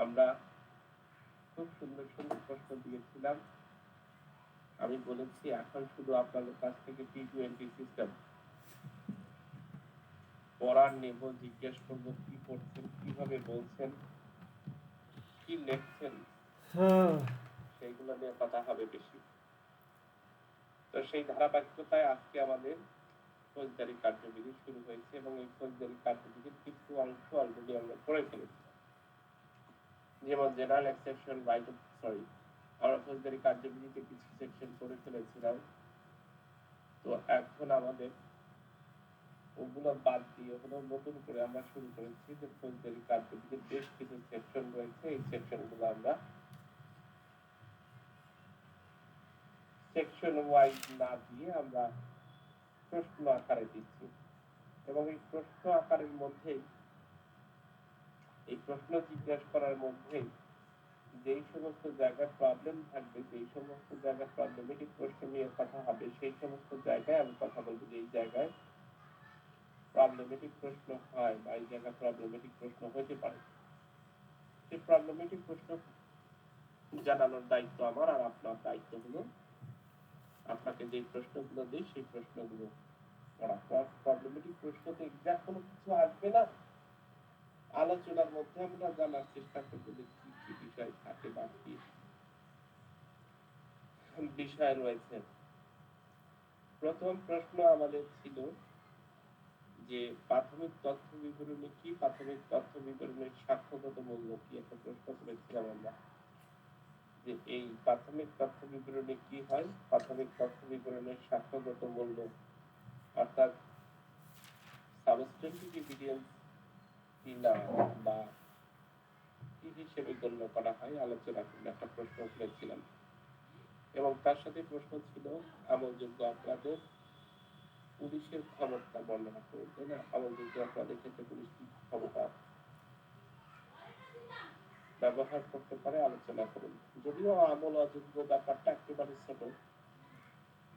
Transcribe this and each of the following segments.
আমরা খুব সুন্দর সুন্দর প্রশ্ন দিয়েছিলাম। আমি বলেছি এখন শুধু আপনাদের কাছ থেকে T20 সিস্টেম পড়ার নেব, জিজ্ঞেস করবো কি পড়ছেন, কিভাবে বলছেন, কি লিখছেন, সেইগুলো নিয়ে কথা হবে বেশি। তো সেই ধারাবাহিকতায় আজকে আমাদের ফৌজদারি কার্যবিধি শুরু হয়েছে এবং এই ফৌজদারি কার্যবিধির কিছু অংশ অলরেডি আমরা পড়ে ফেলেছি, যেমন জেনারেল এক্সেপশন, রাইট অফ আমরা ফৌজদারি কার্যবিধিতে কিছু সেকশন পড়ে ফেলেছিলাম। তো এখন আমাদের ওগুলো বাদ দিয়ে ওগুলো নতুন করে আমরা শুরু করেছি যে ফৌজদারি কার্যবিধির বেশ কিছু সেকশন রয়েছে, এই সেকশনগুলো আমরা সেকশন ওয়াইজ না দিয়ে আমরা প্রশ্ন আকারে দিচ্ছি এবং এই প্রশ্ন আকারের মধ্যেই এই প্রশ্ন জিজ্ঞাসা করার মধ্যে যেই সমস্ত জায়গায় প্রবলেম থাকবে, যেই সমস্ত জায়গায় প্রবলেমেটিক প্রশ্ন নিয়ে কথা হবে, সেই সমস্ত জায়গায় আমি কথা বলবো যে এই জায়গায় প্রবলেমেটিক প্রশ্ন হয় বা এই জায়গায় প্রবলেমেটিক প্রশ্ন হতে পারে। সেই প্রবলেমেটিক প্রশ্ন জানানোর দায়িত্ব আমার, আর আপনার দায়িত্ব হলো আপনাকে যে প্রশ্নগুলো দিই সেই প্রশ্নগুলো পড়া। প্রবলেমেটিক প্রশ্নতে এক্সাক্ট কোনো কিছু আসবে না, আলোচনার মধ্যে আমরা জানার চেষ্টা করবো যে কি কি বিষয় থাকে বা কি বিষয় রয়েছে। প্রথম প্রশ্ন আমাদের ছিল যে প্রাথমিক তথ্য বিবরণী কি, প্রাথমিক তথ্য বিবরণীর সাক্ষ্যগত মূল্য কি, একটা প্রশ্ন করেছিলাম আমরা যে এই প্রাথমিক তথ্য বিবরণী কি হয়। প্রাথমিক তথ্য বিবরণীর সাক্ষ্যগত মূল্য অর্থাৎ সাবস্টেন্টিভ এভিডেন্স কি না বা কি হিসেবে গণ্য করা হয় আলোচনা করলে একটা প্রশ্ন করেছিলাম এবং তার সাথে প্রশ্ন ছিল আমলযোগ্য অপরাধের পুলিশের ক্ষমতা বর্ণনা করুন, তাই না? আমলযোগ্য অপরাধের ক্ষেত্রে পুলিশ কি ক্ষমতা ব্যবহার করতে পারে আলোচনা করুন। যদিও আমল অযোগ্য ব্যাপারটা একেবারে ছোট,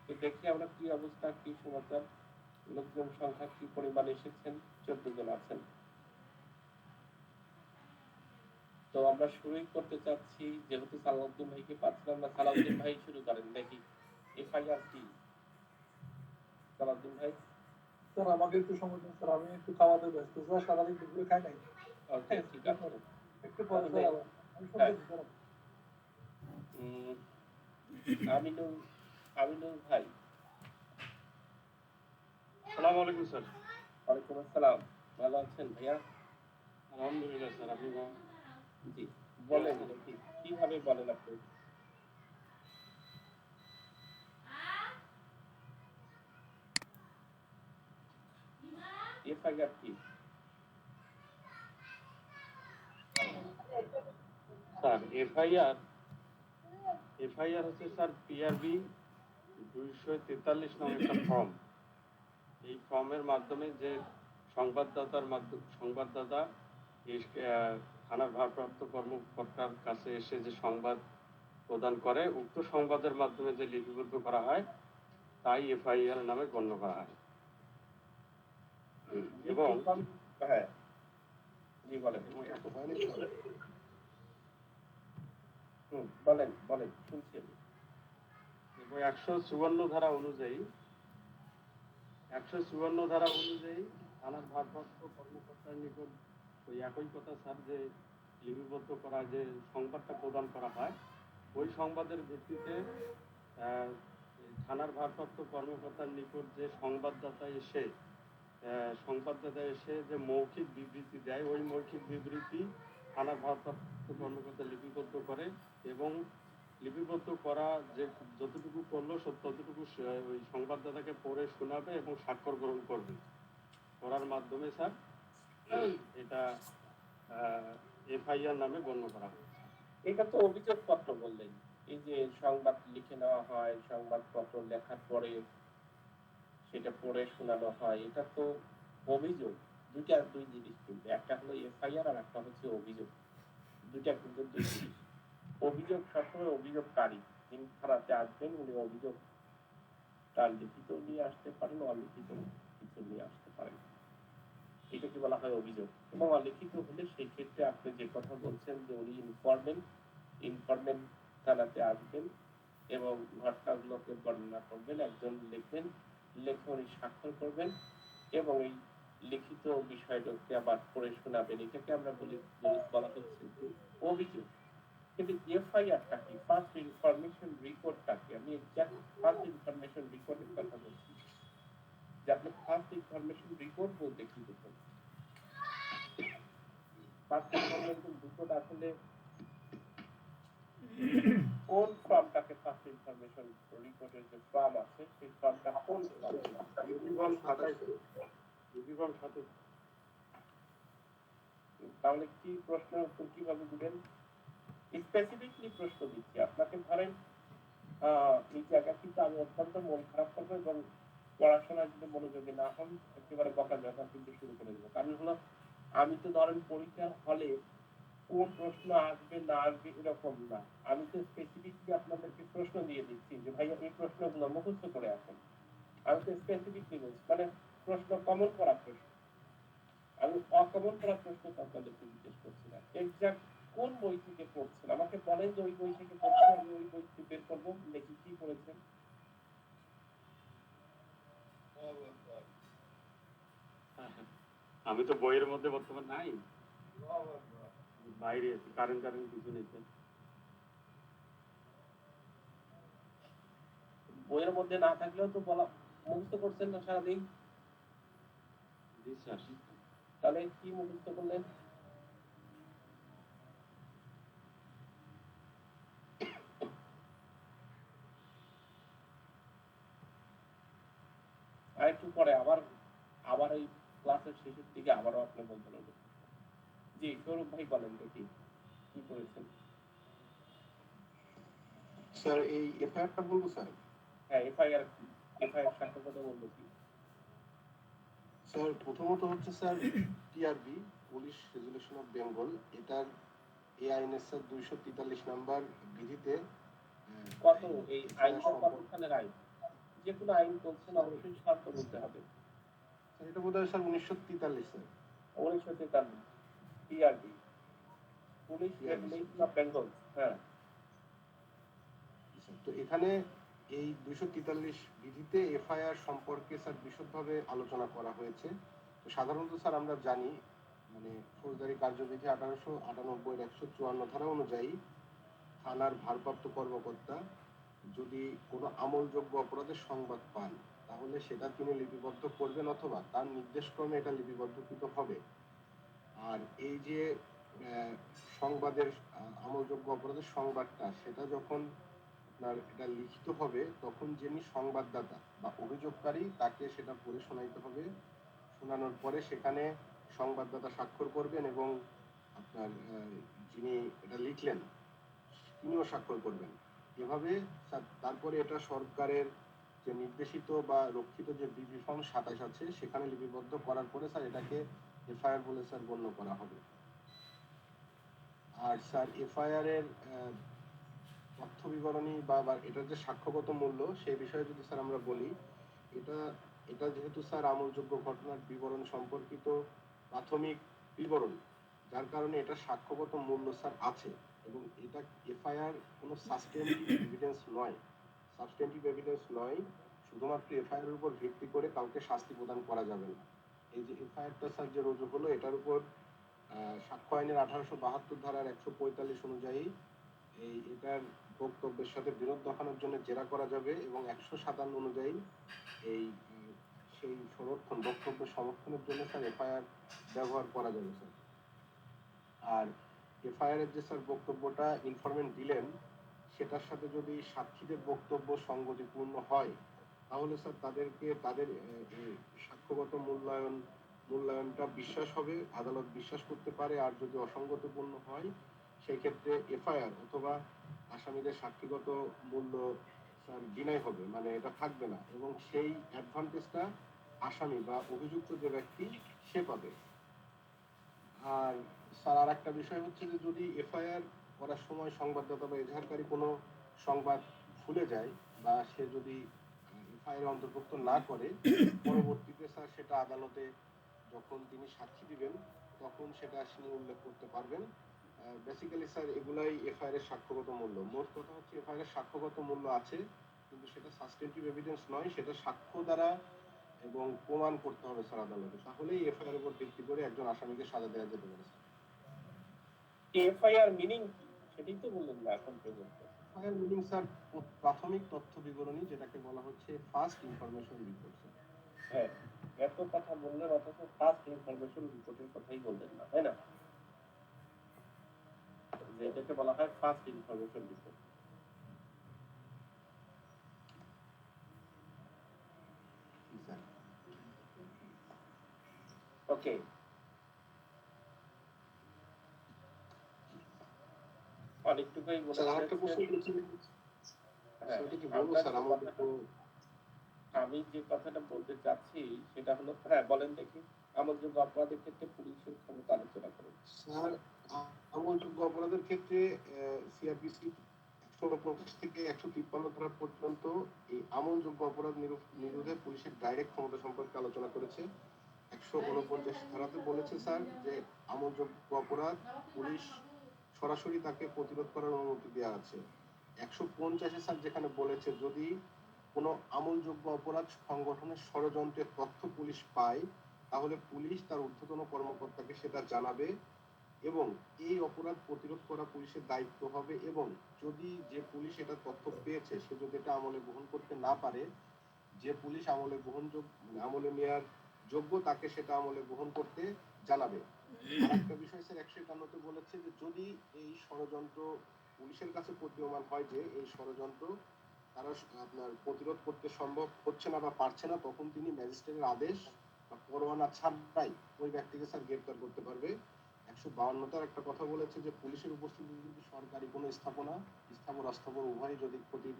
তো দেখি আমরা কি অবস্থা, কি সমাচার, লোকজন সংখ্যা কি পরিমাণ এসেছেন, 14 জন আছেন। তো আমরা শুরুই করতে চাচ্ছি, যেহেতু সালাউদ্দিন ভাইকে পাচ্ছিলাম না, সালাউদ্দিন ভাই শুরু করেন দেখি এফআইআর কি। সালাউদ্দিন ভাই স্যার আমাকে একটু সময় দিন স্যার, আমি একটু খাওয়াতে ব্যস্ত স্যার, সারাদিন দুপুরে খাই নাই। ওকে ঠিক আছে, একটু পরে স্যার আবার আমি শুনতেছি স্যার। আমিনুল ভাই। আসসালামু আলাইকুম স্যার। ওয়ালাইকুম আসসালাম, ভালো আছেন ভাইয়া? আলহামদুলিল্লাহ স্যার, আপনি জি বলেন দেখি কিভাবে বলেন আপনি। এফআইআর কি? স্যার এফআইআর হচ্ছে স্যার পিআরবি 243 নামে একটা ফর্ম। এই ফর্মের মাধ্যমে যে সংবাদদাতা থানার ভারপ্রাপ্ত কর্মকর্তার কাছে এসে যে সংবাদ প্রদান করে, উক্ত সংবাদের মাধ্যমে যে লিপিবদ্ধ করা হয় তাই এফআইআর নামে গণ্য করা হয়। এবং হ্যাঁ জি বলেন বলেন বলেন শুনছি আমি। এবং 154 ধারা অনুযায়ী থানার ভারপ্রাপ্ত কর্মকর্তার নিকট ওই একই কথা স্যার, যে লিপিবদ্ধ করা যে সংবাদটা প্রদান করা হয়, ওই সংবাদের ভিত্তিতে থানার ভারপ্রাপ্ত কর্মকর্তার নিকট যে সংবাদদাতা এসে যে মৌখিক বিবৃতি দেয়, ওই মৌখিক বিবৃতি থানার ভারপ্রাপ্ত কর্মকর্তা লিপিবদ্ধ করে এবং লিপিবদ্ধ করা যে যতটুকু করলো ততটুকু ওই সংবাদদাতাকে পড়ে শোনাবে এবং স্বাক্ষর গ্রহণ করবে। করার মাধ্যমে স্যার এটা এফআইআর নামে গণ্য করা হয়। এটা তো অভিযোগপত্র বললেন, এই যে সংবাদ লিখে নেওয়া হয়, সংবাদপত্র লেখার পরে সেটা পড়ে শোনানো হয়, এটা তো অভিযোগ। দুই জিনিস কিন্তু, একটা হলো এফআইআর আর একটা হচ্ছে অভিযোগ। দুইটা কিন্তু দুই জিনিস। অভিযোগ সবসময় অভিযোগকারী, যিনি থানাতে আসবেন উনি অভিযোগ তার লিখিত নিয়ে আসতে পারেন, অলিখিত কিছু নিয়ে আসতে পারেন। এটাকে বলা হয় অভিযোগ। এবং অলিখিত হলে সেই ক্ষেত্রে আপনি যে কথা বলছেন যে উনি ইনফরমেন্ট থানাতে আসবেন এবং ঘটনাগুলোকে বর্ণনা করবেন, একজন লিখবেন, লেখে উনি স্বাক্ষর করবেন এবং এই লিখিত বিষয়টাকে আবার পড়ে শোনাবেন। এটাকে আমরা বলা হচ্ছে অভিযোগ। কিন্তু এফআইআরটা কি, ফার্স্ট ইনফরমেশন রিপোর্টটা কি? আমি এক্সাক্ট ফার্স্ট ইনফরমেশন রিপোর্টের কথা বলছি, যে আপনি ফার্স্ট ইনফরমেশন রিপোর্ট বলতে কি বুঝেন? ফার্স্ট ইনফরমেশন রিপোর্ট আসলে কোন ফর্মটাকে ফার্স্ট ইনফরমেশন রিপোর্টের যে ফর্ম আছে সেই ফর্মটা কোন ফর্ম? Uniform 27 uniform 27। তাহলে কি প্রশ্নের উত্তর কিভাবে দিবেন? স্পেসিফিকলি প্রশ্ন দিচ্ছি আপনাকে। ধরেন এই জায়গা কিন্তু আমি অত্যন্ত মন খারাপ করবো এবং পড়াশোনায় যদি মনোযোগী না হন একেবারে বকাঝকা কিন্তু শুরু করে দেবো। কারণ হলো আমি তো ধরেন পরীক্ষার হলে কোন প্রশ্ন আসবে না আসবে এরকম না, আমি তো স্পেসিফিকলি আপনাদেরকে প্রশ্ন দিয়ে দিচ্ছি যে ভাইয়া এই প্রশ্নগুলো মুখস্থ করে আসেন। আমি তো স্পেসিফিকলি বলছি, মানে প্রশ্ন কমন করা প্রশ্ন, আমি অকমন করা প্রশ্ন তো আপনাদেরকে জিজ্ঞেস করছি না। এক্সাক্ট কোন বই থেকে পড়ছেন আমাকে বলেন, যে ওই বই থেকে পড়ছেন, আমি ওই বই থেকে বের করবো দেখি কি পড়েছেন। আমি তো বইয়ের মধ্যে বর্তমান নাই, বাইরে আছি, কারেন্ট কিছু নেই। বইয়ের মধ্যে না থাকলেও তো বলা মুখস্থ করছেন না সারাদিন, বিশ্বাস তাহলে কি মুখস্থ করলেন? আর একটু পরে আবার এই ক্লাসের শেষের দিকে আবারও আপনি বলতে পারবেন। জি সৌরভ ভাই বলেন দেখি কি করেছেন। স্যার এই এফআইআরটা বলবো স্যার? হ্যাঁ এফআইআর সাথে কথা বলবো কি? স্যার প্রথমত হচ্ছে sir TRB police resolution of Bengal, এটার এই আইনের স্যার 243 নাম্বার বিধিতে কত এই আইনটা কতখানের আইন? যে কোনো আইন বলছেন অবশ্যই শর্ত বলতে হবে। এটা বোধ হয় sir 1943 sir. 1943 TRB police regulation of Bengal. হ্যাঁ তো এখানে এই 243 বিধিতে এফআইআর সম্পর্কে স্যার বিশদভাবে আলোচনা করা হয়েছে। তো সাধারণত স্যার আমরা জানি মানে ফৌজদারি কার্যবিধি 1898 154 ধারা অনুযায়ী থানার ভারপ্রাপ্ত কর্মকর্তা যদি কোনো আমলযোগ্য অপরাধের সংবাদ পান তাহলে সেটা তিনি লিপিবদ্ধ করবেন অথবা তার নির্দেশক্রমে এটা লিপিবদ্ধকৃত হবে। আর এই যে সংবাদের আমলযোগ্য অপরাধের সংবাদটা সেটা যখন আপনার এটা লিখিত হবে তখন যিনি সংবাদদাতা বা অভিযোগকারী তাকে সেটা পড়ে শোনাইতে হবে। শোনানোর পরে সেখানে সংবাদদাতা স্বাক্ষর করবেন এবং আপনার যিনি এটা লিখলেন তিনিও স্বাক্ষর করবেন। এভাবে তারপরে এটা সরকারের যে নির্দেশিত বা রক্ষিত যে বিবি ফর্ম 27 আছে সেখানে লিপিবদ্ধ করার পরে স্যার এটাকে এফআইআর বলে স্যার গণ্য করা হবে। আর স্যার এফআইআর এর তথ্য বিবরণী বা এটার যে সাক্ষ্যগত মূল্য সেই বিষয়ে যদি স্যার আমরা বলি, এটা যেহেতু স্যার আমলযোগ্য ঘটনার বিবরণ সম্পর্কিত প্রাথমিক বিবরণ, যার কারণে এটা সাক্ষ্যগত মূল্য স্যার আছে এবং এটা এফআইআর কোনো সাবস্টেন্টিভ এভিডেন্স নয়, শুধুমাত্র এফআইআর এর উপর ভিত্তি করে কাউকে শাস্তি প্রদান করা যাবে না। এই যে এফআইআরটা স্যার যে রুজু হলো এটার উপর সাক্ষ্য আইনের 1872 ধারার 145 অনুযায়ী এটার বক্তব্যের সাথে বিরোধ দেখানোর জন্য জেরা করা যাবে এবং 157 অনুযায়ী সেই বক্তব্য সমর্থনের জন্য স্যার এফআইআর ব্যবহার করা যাবে স্যার। আর এফআইআর এর যে স্যার বক্তব্যটা ইনফরমেন্ট দিলেন সেটার সাথে যদি সাক্ষীদের বক্তব্য সঙ্গতিপূর্ণ হয় তাহলে স্যার তাদেরকে তাদের সাক্ষ্যগত মূল্যায়নটা বিশ্বাস হবে, আদালত বিশ্বাস করতে পারে। আর যদি অসঙ্গতিপূর্ণ হয় সেই ক্ষেত্রে এফআইআর অথবা আসামিদের সাক্ষীগত মূল্য স্যার ডিনাই হবে, মানে এটা থাকবে না এবং সেই অ্যাডভান্টেজটা আসামি বা অভিযুক্ত যে ব্যক্তি সে পাবে। আর স্যার আর একটা বিষয় হচ্ছে যে যদি এফআইআর করার সময় সংবাদদাতা বা এজাহারকারী কোনো সংবাদ ভুলে যায় বা সে যদি এফআইআর অন্তর্ভুক্ত না করে পরবর্তীতে স্যার সেটা আদালতে যখন তিনি সাক্ষী দিবেন তখন সেটা তিনি উল্লেখ করতে পারবেন। বেসিক্যালি স্যার এগুলাই এফআইআর এর সাক্ষ্যগত মূল্য। মোট কথা হচ্ছে এফআইআর এর সাক্ষ্যগত মূল্য আছে, কিন্তু সেটা সাবস্টেন্টিভ এভিডেন্স নয়, সেটা সাক্ষ্য দ্বারা এবং প্রমাণ করতে হবে স্যার আদালতে, তাহলেই এফআইআর এর উপর ভিত্তি করে একজন আসামিকে সাজা দেওয়া যেতে পারে স্যার। এফআইআর মিনিং কি সেটাই তো বললেন না এখন পর্যন্ত। এফআইআর মিনিং স্যার প্রাথমিক তথ্য বিবরণী, যেটাকে বলা হচ্ছে ফার্স্ট ইনফরমেশন রিপোর্ট স্যার। হ্যাঁ, এত কথা বললেন অথচ ফার্স্ট ইনফরমেশন রিপোর্টের কথাই বললেন না, তাই না? যেটাকে বলা হয় ফার্স্ট ইনফরমেশন রিপোর্ট। ওকে, অনেকটুকুই বলে স্যার আরেকটা প্রশ্ন করেছি, হ্যাঁ, সেটা কি বলবো স্যার? আমাদের তো আমি যে কথাটা বলতে চাচ্ছি সেটা হলো, হ্যাঁ বলেন দেখি, আমলযোগ্য অপরাধের ক্ষেত্রে পুলিশের ক্ষমতা আলোচনা করুন। স্যার আমলযোগ্য অপরাধের ক্ষেত্রে সিআরপিসি ১২৫ থেকে ১৫৩ ধারা পর্যন্ত এই আমলযোগ্য অপরাধ নিরোধে পুলিশের ডাইরেক্ট ক্ষমতা সম্পর্কে আলোচনা করেছে। ১৪৯ ধারাতে বলেছে স্যার যে আমলযোগ্য অপরাধ পুলিশ সরাসরি তাকে প্রতিরোধ করার অনুমতি দেওয়া আছে। ১৫০ স্যার যেখানে বলেছে যদি কোনো আমলযোগ্য অপরাধ সংগঠনের ষড়যন্ত্রের তথ্য পুলিশ পায় তাহলে পুলিশ তার ঊর্ধ্বতন কর্মকর্তাকে সেটা জানাবে এবং এই অপরাধ প্রতিরোধ করা পুলিশের দায়িত্ব হবে, এবং যদি যে পুলিশ এটা তথ্য পেয়েছে সে যদি এটা আমলে গ্রহণ করতে না পারে, যে পুলিশ আমলে আমলে নেওয়ার যোগ্য তাকে সেটা আমলে গ্রহণ করতে জানাবে। আরেকটা বিষয় স্যার ১৫১তে বলেছে যে যদি এই ষড়যন্ত্র পুলিশের কাছে প্রতীয়মান হয় যে এই ষড়যন্ত্র তারা আপনার প্রতিরোধ করতে সম্ভব হচ্ছে না বা পারছে না, তখন তিনি ম্যাজিস্ট্রেটের আদেশ বা পরোয়ানা ছাড়াই ওই ব্যক্তিকে স্যার গ্রেপ্তার করতে পারবে। ১৫২ একটা কথা বলেছে যে পুলিশের উপস্থিতি যদি সরকারি কোনো স্থাপনা স্থাবর অস্থাবর উভয় যদি ক্ষতির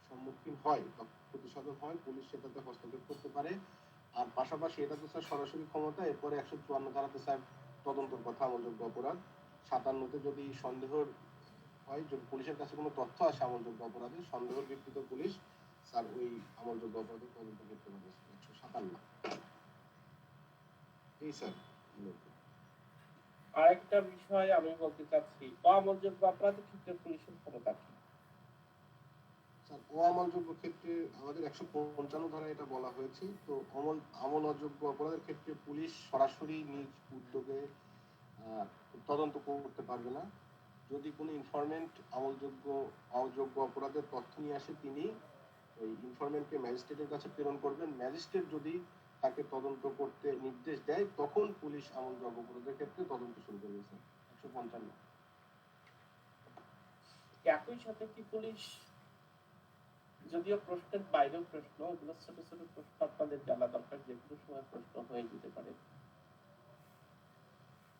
সম্মুখীন হয় বা ক্ষতি সাধন হয়, পুলিশ সেটাতে হস্তক্ষেপ করতে পারে। আর পাশাপাশি এটা তো স্যার সরাসরি ক্ষমতা। এরপরে ১৫৪ ধারাতে স্যার তদন্তের কথা আমলযোগ্য অপরাধ। ৫৭তে যদি সন্দেহের হয়, যদি পুলিশের কাছে কোনো তথ্য আসে আমলযোগ্য অপরাধে, সন্দেহের ভিত্তিতে পুলিশ স্যার ওই আমলযোগ্য অপরাধে তদন্ত করতে পারে। ১৫৭ এই স্যার। আরেকটা বিষয় আমি বলতে চাচ্ছি, আমলযোগ্য অপরাধের ক্ষেত্রে পুলিশের ক্ষমতা কি? স্যার আমলযোগ্য ক্ষেত্রে আমাদের ১৫৫ ধারায় এটা বলা হয়েছে। তো আমল অযোগ্য অপরাধের ক্ষেত্রে পুলিশ সরাসরি নিজ উদ্যোগে তদন্ত করতে পারবে না। যদি কোনো ইনফরমেন্ট অযোগ্য অপরাধের তথ্য নিয়ে আসে, তিনি ওই ইনফরমেন্টকে ম্যাজিস্ট্রেটের কাছে প্রেরণ করবেন। ম্যাজিস্ট্রেট যদি তাকে তদন্ত করতে নির্দেশ দেয় তখন পুলিশ আমলযোগ্য অপরাধের ক্ষেত্রে তদন্ত শুরু করবে স্যার। ১৫৫। একই সাথে কি পুলিশ, যদিও প্রশ্নের বাইরেও প্রশ্ন, এগুলো ছোট ছোট প্রশ্ন আপনাদের জানা দরকার, যে কোনো সময় প্রশ্ন হয়ে যেতে পারে।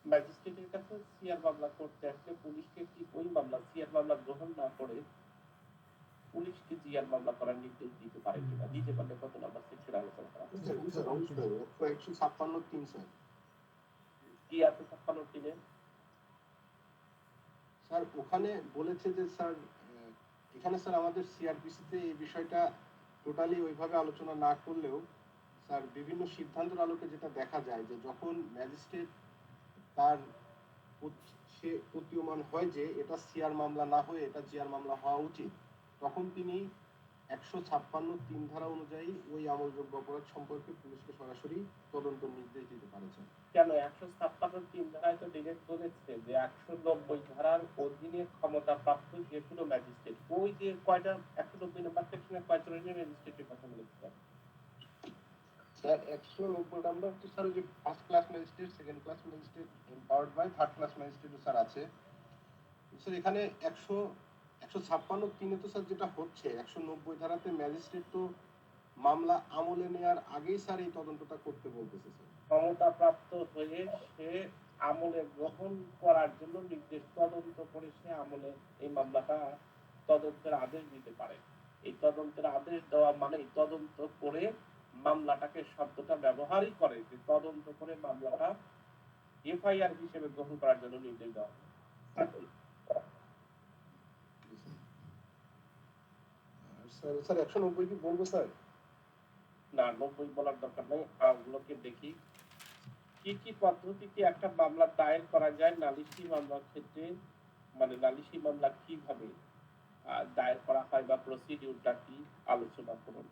ম্যাজিস্ট্রেটের কাছে সিআর মামলা করতে আসলে পুলিশকে কি ওই মামলা সিআর মামলা গ্রহণ না করে পুলিশকে জিআর মামলা করার নির্দেশ দিতে পারে কিনা? দিতে পারলে কত নম্বর সেকশন আলোচনা করা হবে? Sir ১৫৬ sir. কি আছে ৫৬ স্যার ওখানে বলেছে যে স্যার এখানে স্যার আমাদের সিআরপিসিতে এই বিষয়টা টোটালি ওইভাবে আলোচনা না করলেও স্যার বিভিন্ন সিদ্ধান্তের আলোকে যেটা দেখা যায় যে যখন ম্যাজিস্ট্রেট তার সে প্রতীয়মান হয় যে এটা সিআর মামলা না হয়ে এটা জিআর মামলা হওয়া উচিত, তখন তিনি ১৫৬ ধারা অনুযায়ী ওই আমলযোগ্য অপরাধ সম্পর্কে পুলিশকে সরাসরি তদন্ত নির্দেশ দিতে পারেছেন। কেন ১৫৬ ধারায় তো ডিরেক্ট বলেছে যে ১৯০ ধারার অধীনে ক্ষমতা প্রাপ্ত যে কোনো ম্যাজিস্ট্রেট, ওই যে কয়টা ১৯০ নম্বর সেকশনে কয় ধরনের ম্যাজিস্ট্রেটের কথা বলেছে? স্যার ১৯০ নাম্বার তো স্যার যে first class magistrate, second class magistrate, empowered by third class magistrate sir আছে। স্যার এখানে ১৫৬ তো স্যার যেটা হচ্ছে ১৯০ ধারাতে ম্যাজিস্ট্রেট তো মামলা আমলে নেওয়ার আগেই স্যার এই তদন্তটা করতে বলতেছে স্যার। ক্ষমতা প্রাপ্ত হয়ে সে আমলে গ্রহণ করার জন্য নির্দেশ, তদন্ত করে সে আমলে এই মামলাটা তদন্তের আদেশ দিতে পারে। এই তদন্তের আদেশ দেওয়া মানে তদন্ত করে মামলাটাকে শব্দটা ব্যবহারই করে যে তদন্ত করে মামলাটা এফআইআর হিসেবে গ্রহণ করার জন্য নির্দেশ দেওয়া। স্যার ১৯০ কি বলবো স্যার? না, ৯০ বলার দরকার নেই, ওগুলোকে দেখি। কি কি পদ্ধতিতে একটা মামলা দায়ের করা যায় নালিশি মামলার ক্ষেত্রে, মানে নালিশি মামলা কিভাবে দায়ের করা হয় বা প্রসিডিউরটা কি আলোচনা করুন।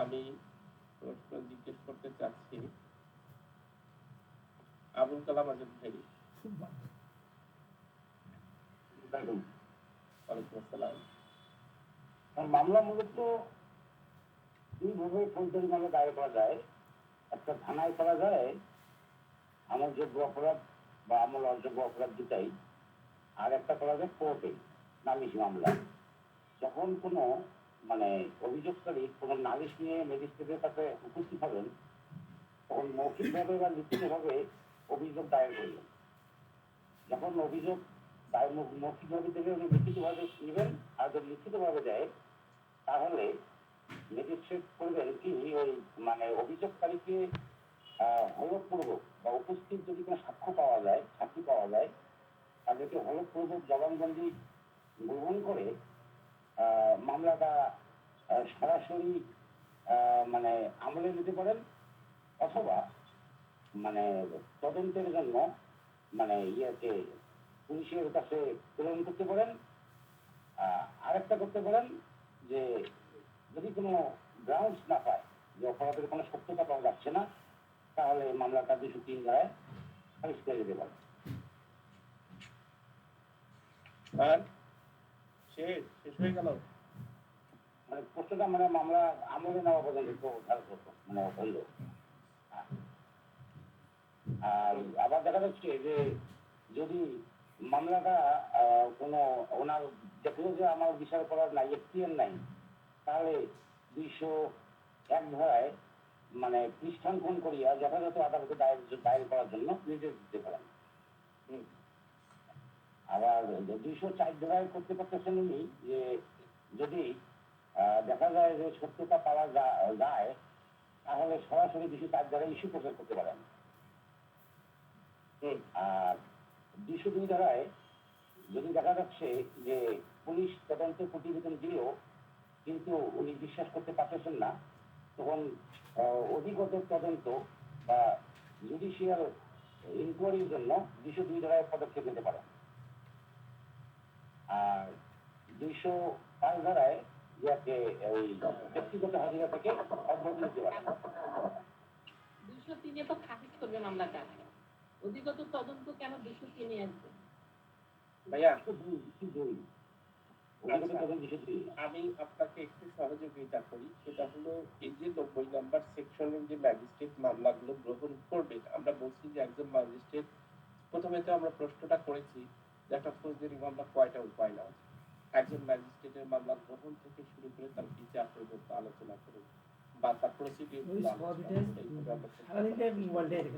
আমি প্রশ্ন জিজ্ঞেস করতে চাচ্ছি আবুল কালাম আজাদ ভাই। ওয়ালাইকুম আসসালাম। মামলা মূলত দুইভাবে ফৌজদারি মামলা দায়ের করা যায়। একটা থানায় করা যায় আমলযোগ্য অপরাধ বা আমল অযোগ্য অপরাধ দুটাই, আর একটা করা যায় কোর্টে নালিশ মামলা। যখন কোনো মানে অভিযোগকারী কোনো নালিশ নিয়ে ম্যাজিস্ট্রেটের কাছে উপস্থিত হবেন, তখন মৌখিকভাবে বা লিখিতভাবে অভিযোগ দায়ের করবেন। যখন অভিযোগ দায়ের মৌখিকভাবে দিলে উনি লিখিতভাবে নেবেন, আর যদি লিখিতভাবে দেয় তাহলে ম্যাজিস্ট্রেট করবেন কি ওই মানে অভিযোগকারীকে হলফপূর্বক বা উপস্থিত যদি কোনো সাক্ষ্য পাওয়া যায়, সাক্ষী পাওয়া যায়, তাদেরকে হলফপূর্বক জবানবন্দি গ্রহণ করে মামলাটা সরাসরি মানে আমলে নিতে পারেন, অথবা মানে তদন্তের জন্য মানে ইয়েতে পুলিশের কাছে প্রেরণ করতে পারেন। আরেকটা করতে পারেন যে যদি কোনো গ্রাউন্ডস না পায়, যে অপরাধের কোনো সত্যতা পাওয়া যাচ্ছে না, তাহলে মামলাটা 203 ধারায় খারিজ করে দিতে পারে। আর শেষ হয়ে গেল মানে প্রশ্নটা মানে মামলা আমলে নেওয়া পর্যন্ত মানে হইল। আর আবার দেখা যাচ্ছে যে যদি মামলাটা কোনো ওনার দেখলো যে আমার বিচার করার নাই, এখতিয়ার নাই, তাহলে 201 ধারায় মানে পৃষ্ঠাঙ্কন করিয়া যথাযথ আদালতে দায়ের করার জন্য নির্দেশ দিতে পারেন। আবার 204 ধারায় করতে পারতেছেন উনি যে যদি দেখা যায় যে সত্যতা পাওয়া যায়, তাহলে সরাসরি 204 ধারায় ইস্যু প্রসেস করতে পারেন। আর 202 ধারায় যদি দেখা যাচ্ছে যে পুলিশ তদন্ত প্রতিবেদন দিলেও কিন্তু উনি বিশ্বাস করতে পারতেছেন না, তখন অধিকতর তদন্ত বা জুডিশিয়াল ইনকোয়ারির জন্য 202 ধারায় পদক্ষেপ নিতে পারেন। আর 205 ধারায় যাকে ওই ব্যক্তিগত হাজিরা থেকে অব্যাহতি নিতে পারেন। 203 তো খারিজ করবে মামলাটা, অধিকতর তদন্ত কেন 203 আসবে ভাইয়া? আমি আপনাকে একটু সহযোগিতা করি, সেটা হলো এই যে 90 নম্বর সেকশনের যে ম্যাজিস্ট্রেট মামলাগুলো গ্রহণ করবেন, আমরা বলছি যে একজন ম্যাজিস্ট্রেট, প্রথমে তো আমরা প্রশ্নটা করেছি যে একটা ফৌজদারি মামলা কয়টা উপায় না আছে। একজন ম্যাজিস্ট্রেটের মামলা গ্রহণ থেকে শুরু করে তার বিচার পর্যন্ত আলোচনা করুন বা তার প্রসিডিউর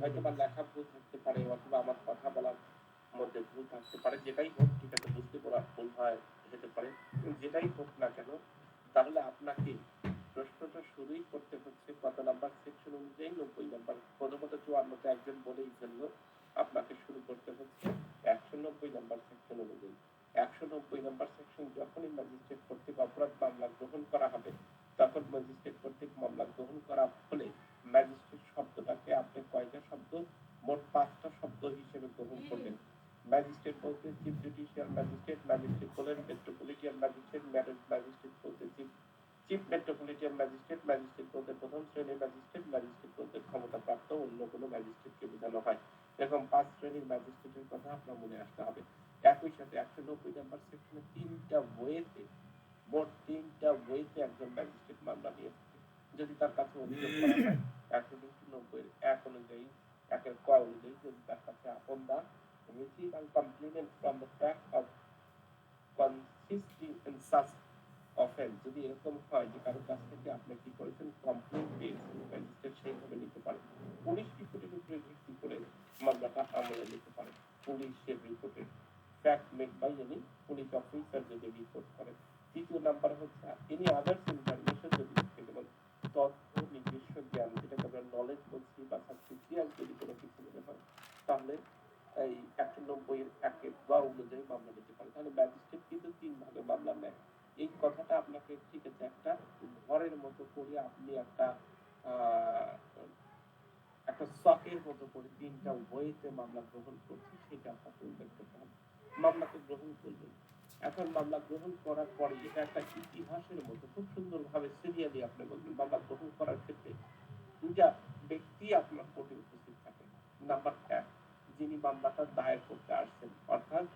হয়তো বা লেখা ভুল থাকতে পারে, অথবা আমার কথা বলার মধ্যে ভুল থাকতে পারে, যেটাই হোক, ঠিক আছে, বুঝতে পারা ভুল হয় হতে পারে, যেটাই হোক না কেন, তাহলে আপনাকে প্রশ্নটা শুরুই করতে হচ্ছে কত নাম্বার সেকশন অনুযায়ী? 90 নাম্বার। প্রথমত 54তে একজন বলেই ফেললো, আপনাকে শুরু করতে হচ্ছে 190 নাম্বার সেকশন অনুযায়ী। 190 নাম্বার সেকশন যখনই ম্যাজিস্ট্রেট কর্তৃক অপরাধ মামলা গ্রহণ করা হবে, তখন ম্যাজিস্ট্রেট কর্তৃক মামলা গ্রহণ করা হলে ম্যাজিস্ট্রেট শব্দটাকে আপনি কয়টা শব্দ? মোট 5টা শব্দ হিসেবে গ্রহণ করবেন। ম্যাজিস্ট্রেট বলতে চিফ জুডিশিয়াল ম্যাজিস্ট্রেট, ম্যাজিস্ট্রেট বলেন মেট্রোপলিটন ম্যাজিস্ট্রেট, ম্যাজিস্ট্রেট বলতে চিফ মেট্রোপলিটন ম্যাজিস্ট্রেট, ম্যাজিস্ট্রেট বলতে প্রথম শ্রেণীর ম্যাজিস্ট্রেট, ম্যাজিস্ট্রেট বলতে ক্ষমতাপ্রাপ্ত অন্য কোনো ম্যাজিস্ট্রেটকে বোঝানো হয়। এরকম 5 শ্রেণীর ম্যাজিস্ট্রেটের কথা আপনার মনে আসতে হবে। একই সাথে 190 নাম্বার সেকশনে 3টা ওয়েতে, মোট 3টা ওয়েতে একজন ম্যাজিস্ট্রেট মামলা নিয়ে থাকে। যদি তার কাছে অভিযোগ করা হয় 190 1 অনুযায়ী, 1 ক অনুযায়ী, যদি তার কাছে আপনদার receive and complainant from the fact of consisting in such offense, যদি এরকম হয় যে কারোর কাছ থেকে আপনি কি করেছেন, কমপ্লেন পেয়েছেন, ম্যাজিস্ট্রেট সেইভাবে নিতে পারে। পুলিশ রিপোর্টের উপরে ভিত্তি করে মামলাটা আমলে নিতে পারে। পুলিশের রিপোর্টের fact made by any police officer যদি রিপোর্ট করে। তৃতীয় নাম্বার হচ্ছে এনি আদার্স ইনফরমেশন যদি থাকে, যেমন তথ্য, নিজস্ব জ্ঞান, যেটাকে আমরা নলেজ বলছি, বা সাবস্টিটিউশন যদি কোনো কিছু মনে হয়, তাহলে এই 190 বা অনুযায়ী মামলা নিতে পারে। তাহলে ম্যাজিস্ট্রেট কিন্তু 3 ভাগে মামলা নেয়। এই কথাটা আপনাকে, ঠিক আছে, একটা ঘরের মতো করে আপনি একটা শখের মতো করে 3টা ওয়েতে মামলা গ্রহণ করছি, সেটা আপনাকে উল্লেখ করতে হবে। মামলাকে গ্রহণ করবেন। এখন মামলা গ্রহণ করার পরে এটা একটা ইতিহাসের মতো খুব সুন্দরভাবে সিরিয়ালি আপনি বলবেন। মামলা গ্রহণ করার ক্ষেত্রে 2টা ব্যক্তি আপনার কোর্টে উপস্থিত থাকে। নাম্বার 1, যিনি মামলাটা দায়ের করতে আসছেন, অর্থাৎ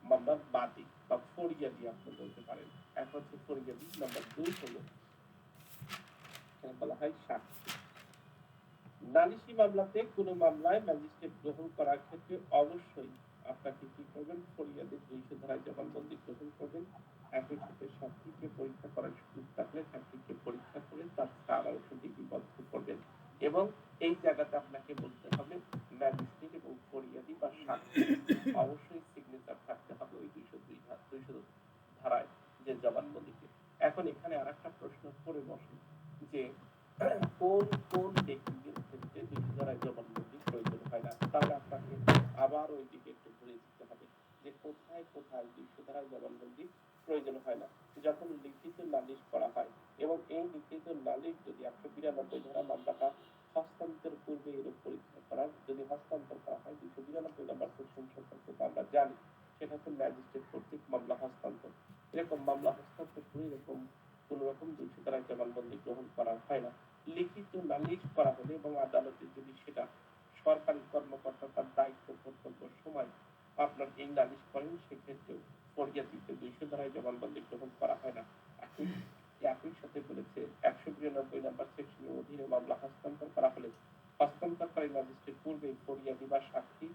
মামলার বাদী বা ফরিয়াদি আপনি বলতে পারেন। এক হচ্ছে ফরিয়াদি। নাম্বার 2 হলো বলা হয় সাক্ষী। নালিশি মামলাতে কোনো মামলায় ম্যাজিস্ট্রেট গ্রহণ করার ক্ষেত্রে অবশ্যই আপনাকে কি করবেন, ফরিয়াদের 200 ধারায় জবানবন্দি গ্রহণ করবেন। একই সাথে সাক্ষীকে পরীক্ষা করার সুযোগ থাকলে সাক্ষীকে পরীক্ষা করে তার সারাংশ লিপিবদ্ধ করবেন। এবং এই জায়গাতে আপনাকে বলতে হবে ম্যাজিস্ট্রেট এবং ফরিয়াদি বা সাক্ষী অবশ্যই সিগনেচার থাকতে হবে ওই 202 ধারায় যে জবানবন্দিতে। এখন এখানে আরেকটা প্রশ্ন করে বসে যে কোন কোন ব্যক্তিদের ক্ষেত্রে 200 ধারায় জবানবন্দি প্রয়োজন হয় না। তাহলে আপনাকে আবার ওই দিকে একটু ঘুরে যেতে হবে যে কোথায় কোথায় 200 ধারায় জবানবন্দি প্রয়োজন হয় না। যখন লিখিত নালিশ করা হয় এবং এই লিখিত নালিশ যদি 192 ধারা মামলাটা হস্তান্তর পূর্বে এর পরীক্ষা করার যদি হস্তান্তর করা হয় 292 নম্বর সেকশন সম্পর্কে আমরা জানি, সেটা হচ্ছে ম্যাজিস্ট্রেট কর্তৃক মামলা হস্তান্তর। এরকম মামলা হস্তান্তর করে এরকম কোন রকম 200 ধারায় জবানবন্দি গ্রহণ করা হয় না। লিখিত নালিশ করা হলে এবং আদালতে যদি সেটা সরকারি কর্মকর্তা তার দায়িত্ব কর্তব্য সময় আপনার এই নালিশ করেন, সেক্ষেত্রে ফরিয়াদিকে 200 ধারায় জবানবন্দি গ্রহণ করা হয় না। একই সাথে বলেছে 192 নম্বর সেকশনের অধীনে মামলা হস্তান্তর করা হলে হস্তান্তরকারী ম্যাজিস্ট্রেট পূর্বে ফরিয়াদি বা সাক্ষী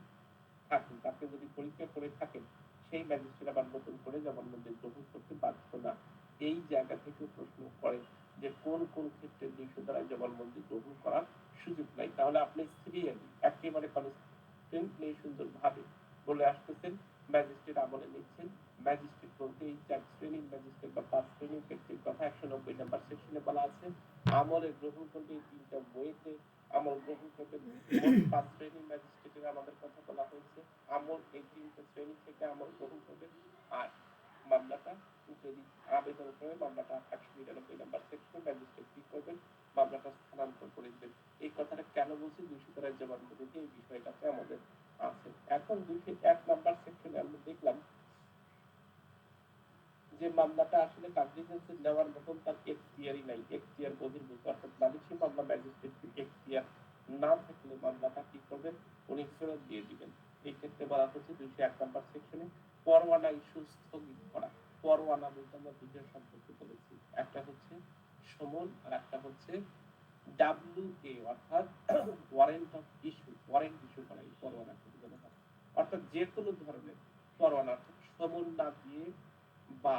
থাকেন, তাকে যদি পরীক্ষা করে থাকেন, সেই ম্যাজিস্ট্রেট আবার নতুন করে জবানবন্দি গ্রহণ করতে বাধ্য না। এই জায়গা থেকে প্রশ্ন করে যে কোন কোন ক্ষেত্রে 200 ধারায় জবানবন্দি গ্রহণ করার সুযোগ নাই। তাহলে আপনি সিরিয়ালি একেবারে কনস্ট্যান্টলি সুন্দরভাবে বলে আসতেছেন, ম্যাজিস্ট্রেট আমলে নিচ্ছেন। ম্যাজিস্ট্রেট বলতে এই 4 শ্রেণীর ম্যাজিস্ট্রেট বা 5 শ্রেণীর ব্যক্তির কথা 190 নম্বর সেকশনে বলা আছে। আমলে গ্রহণ করতে এই 3টা বইতে আমল গ্রহণ করতে 5 শ্রেণীর ম্যাজিস্ট্রেটের আমাদের কথা বলা হয়েছে। আমল এই 3টা শ্রেণী থেকে আমল গ্রহণ করবে। আর মামলাটা যদি আবেদন করে মামলাটা 199 নম্বর সেকশনে ম্যাজিস্ট্রেট কি করবেন, মামলাটা স্থানান্তর করে দেবেন। এই কথাটা কেন বলছি, 200 ধারায় জবানবন্দিতে এই বিষয়টাতে আমাদের আছে। এখন 201 নম্বর সেকশনে আমরা দেখলাম যে মামলাটা আসলে কগনিজেন্সে নেওয়ার মতন তার এখতিয়ারই নাই, এখতিয়ার বহির্ভূত। অর্থাৎ নালিশি মামলা ম্যাজিস্ট্রেটের এখতিয়ার না থাকলে মামলাটা কি করবেন, উনি ফেরত দিয়ে দিবেন। এই ক্ষেত্রে বলা হচ্ছে 201 নম্বর সেকশনে পরোয়ানা ইস্যু স্থগিত করা। পরোয়ানা বলতে আমরা দুইটা সম্পর্কে বলেছি, একটা হচ্ছে সমন আর একটা হচ্ছে WA অর্থাৎ warrant of issue, warrant issue করা এই পরোয়ানা বলা হয়। অর্থাৎ যে কোনো ধরনের পরোয়ানা সমন না দিয়ে বা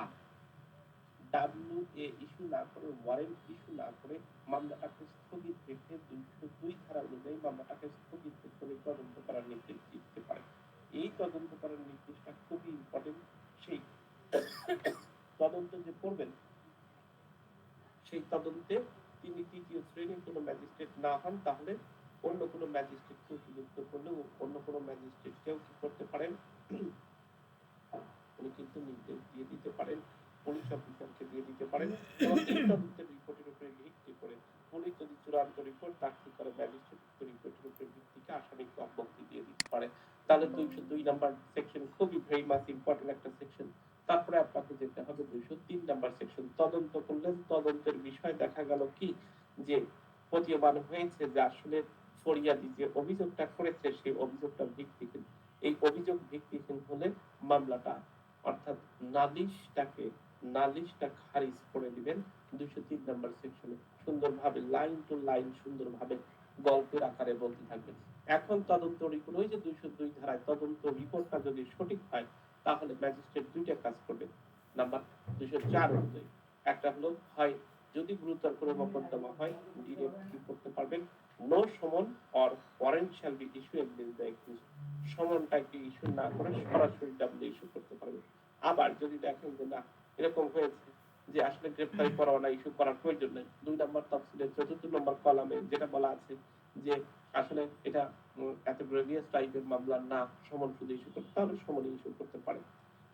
WA ইস্যু না করে, ওয়ারেন্ট ইস্যু না করে মামলাটাকে স্থগিত রেখে 202 ধারা অনুযায়ী মামলাটাকে স্থগিত রেখে তদন্ত করার নির্দেশ দিতে পারে। এই তদন্ত করার নির্দেশটা খুবই ইম্পর্টেন্ট। সেই তদন্ত যে করবেন, সেই তদন্তে তিনি 3য় শ্রেণীর কোনো ম্যাজিস্ট্রেট না হন, তাহলে অন্য কোনো ম্যাজিস্ট্রেটকে নিযুক্ত করলেও অন্য কোনো ম্যাজিস্ট্রেটকেও কি করতে পারেন, উনি কিন্তু নির্দেশ দিয়ে দিতে পারেন, পুলিশ অফিসারকে দিয়ে দিতে পারেন। এবং এই তদন্তের রিপোর্টের উপরে ভিত্তি করে পুলিশ যদি চূড়ান্ত রিপোর্ট দাখিল করে ম্যাজিস্ট্রেট রিপোর্টের উপরে ভিত্তিকে আসামিকে অব্যাহতি দিয়ে দিতে পারে। তাহলে 202 নম্বর সেকশন খুবই ভেরি মাচ ইম্পর্টেন্ট একটা সেকশন। তারপরে আপনাকে যেতে হবে 203 নম্বর সেকশন। তদন্ত করলেন, তদন্তের বিষয় দেখা গেল কি যে প্রতীয়মান হয়েছে যে আসলে ফরিয়াদি যে অভিযোগটা করেছে সেই অভিযোগটা ভিত্তিহীন। এই অভিযোগ ভিত্তিহীন হলে মামলাটা অর্থাৎ নালিশটা খারিজ করে দিবেন 203 নম্বর সেকশনে। সুন্দরভাবে লাইন টু লাইন সুন্দরভাবে গল্পের আকারে বলতে থাকবেন। এখন তদন্ত রিপোর্ট, ওই যে 202 ধারায় তদন্ত রিপোর্টটা যদি সঠিক হয় তাহলে ম্যাজিস্ট্রেট 2টা কাজ করবেন। নাম্বার 204 অনুযায়ী একটা হলো, হয় যদি গুরুতর কোনো মোকদ্দমা হয় ডিরেক্ট কি করতে পারবেন, no summon or warrant shall be issue against the accused. সমনটাকে ইস্যু না করে সরাসরি ডাবল ইস্যু করতে পারবেন। আবার যদি দেখেন যে না এরকম হয়েছে যে আসলে গ্রেফতারি পরোয়ানা ইস্যু করার প্রয়োজন নেই, 2 নম্বর তফসিলের 4th নম্বর কলামে যেটা বলা আছে যে আসলে এটা এত গ্রেভিয়াস টাইপের মামলা না, সমন শুধু ইস্যু করতে, তাহলে সমন ইস্যু করতে পারে।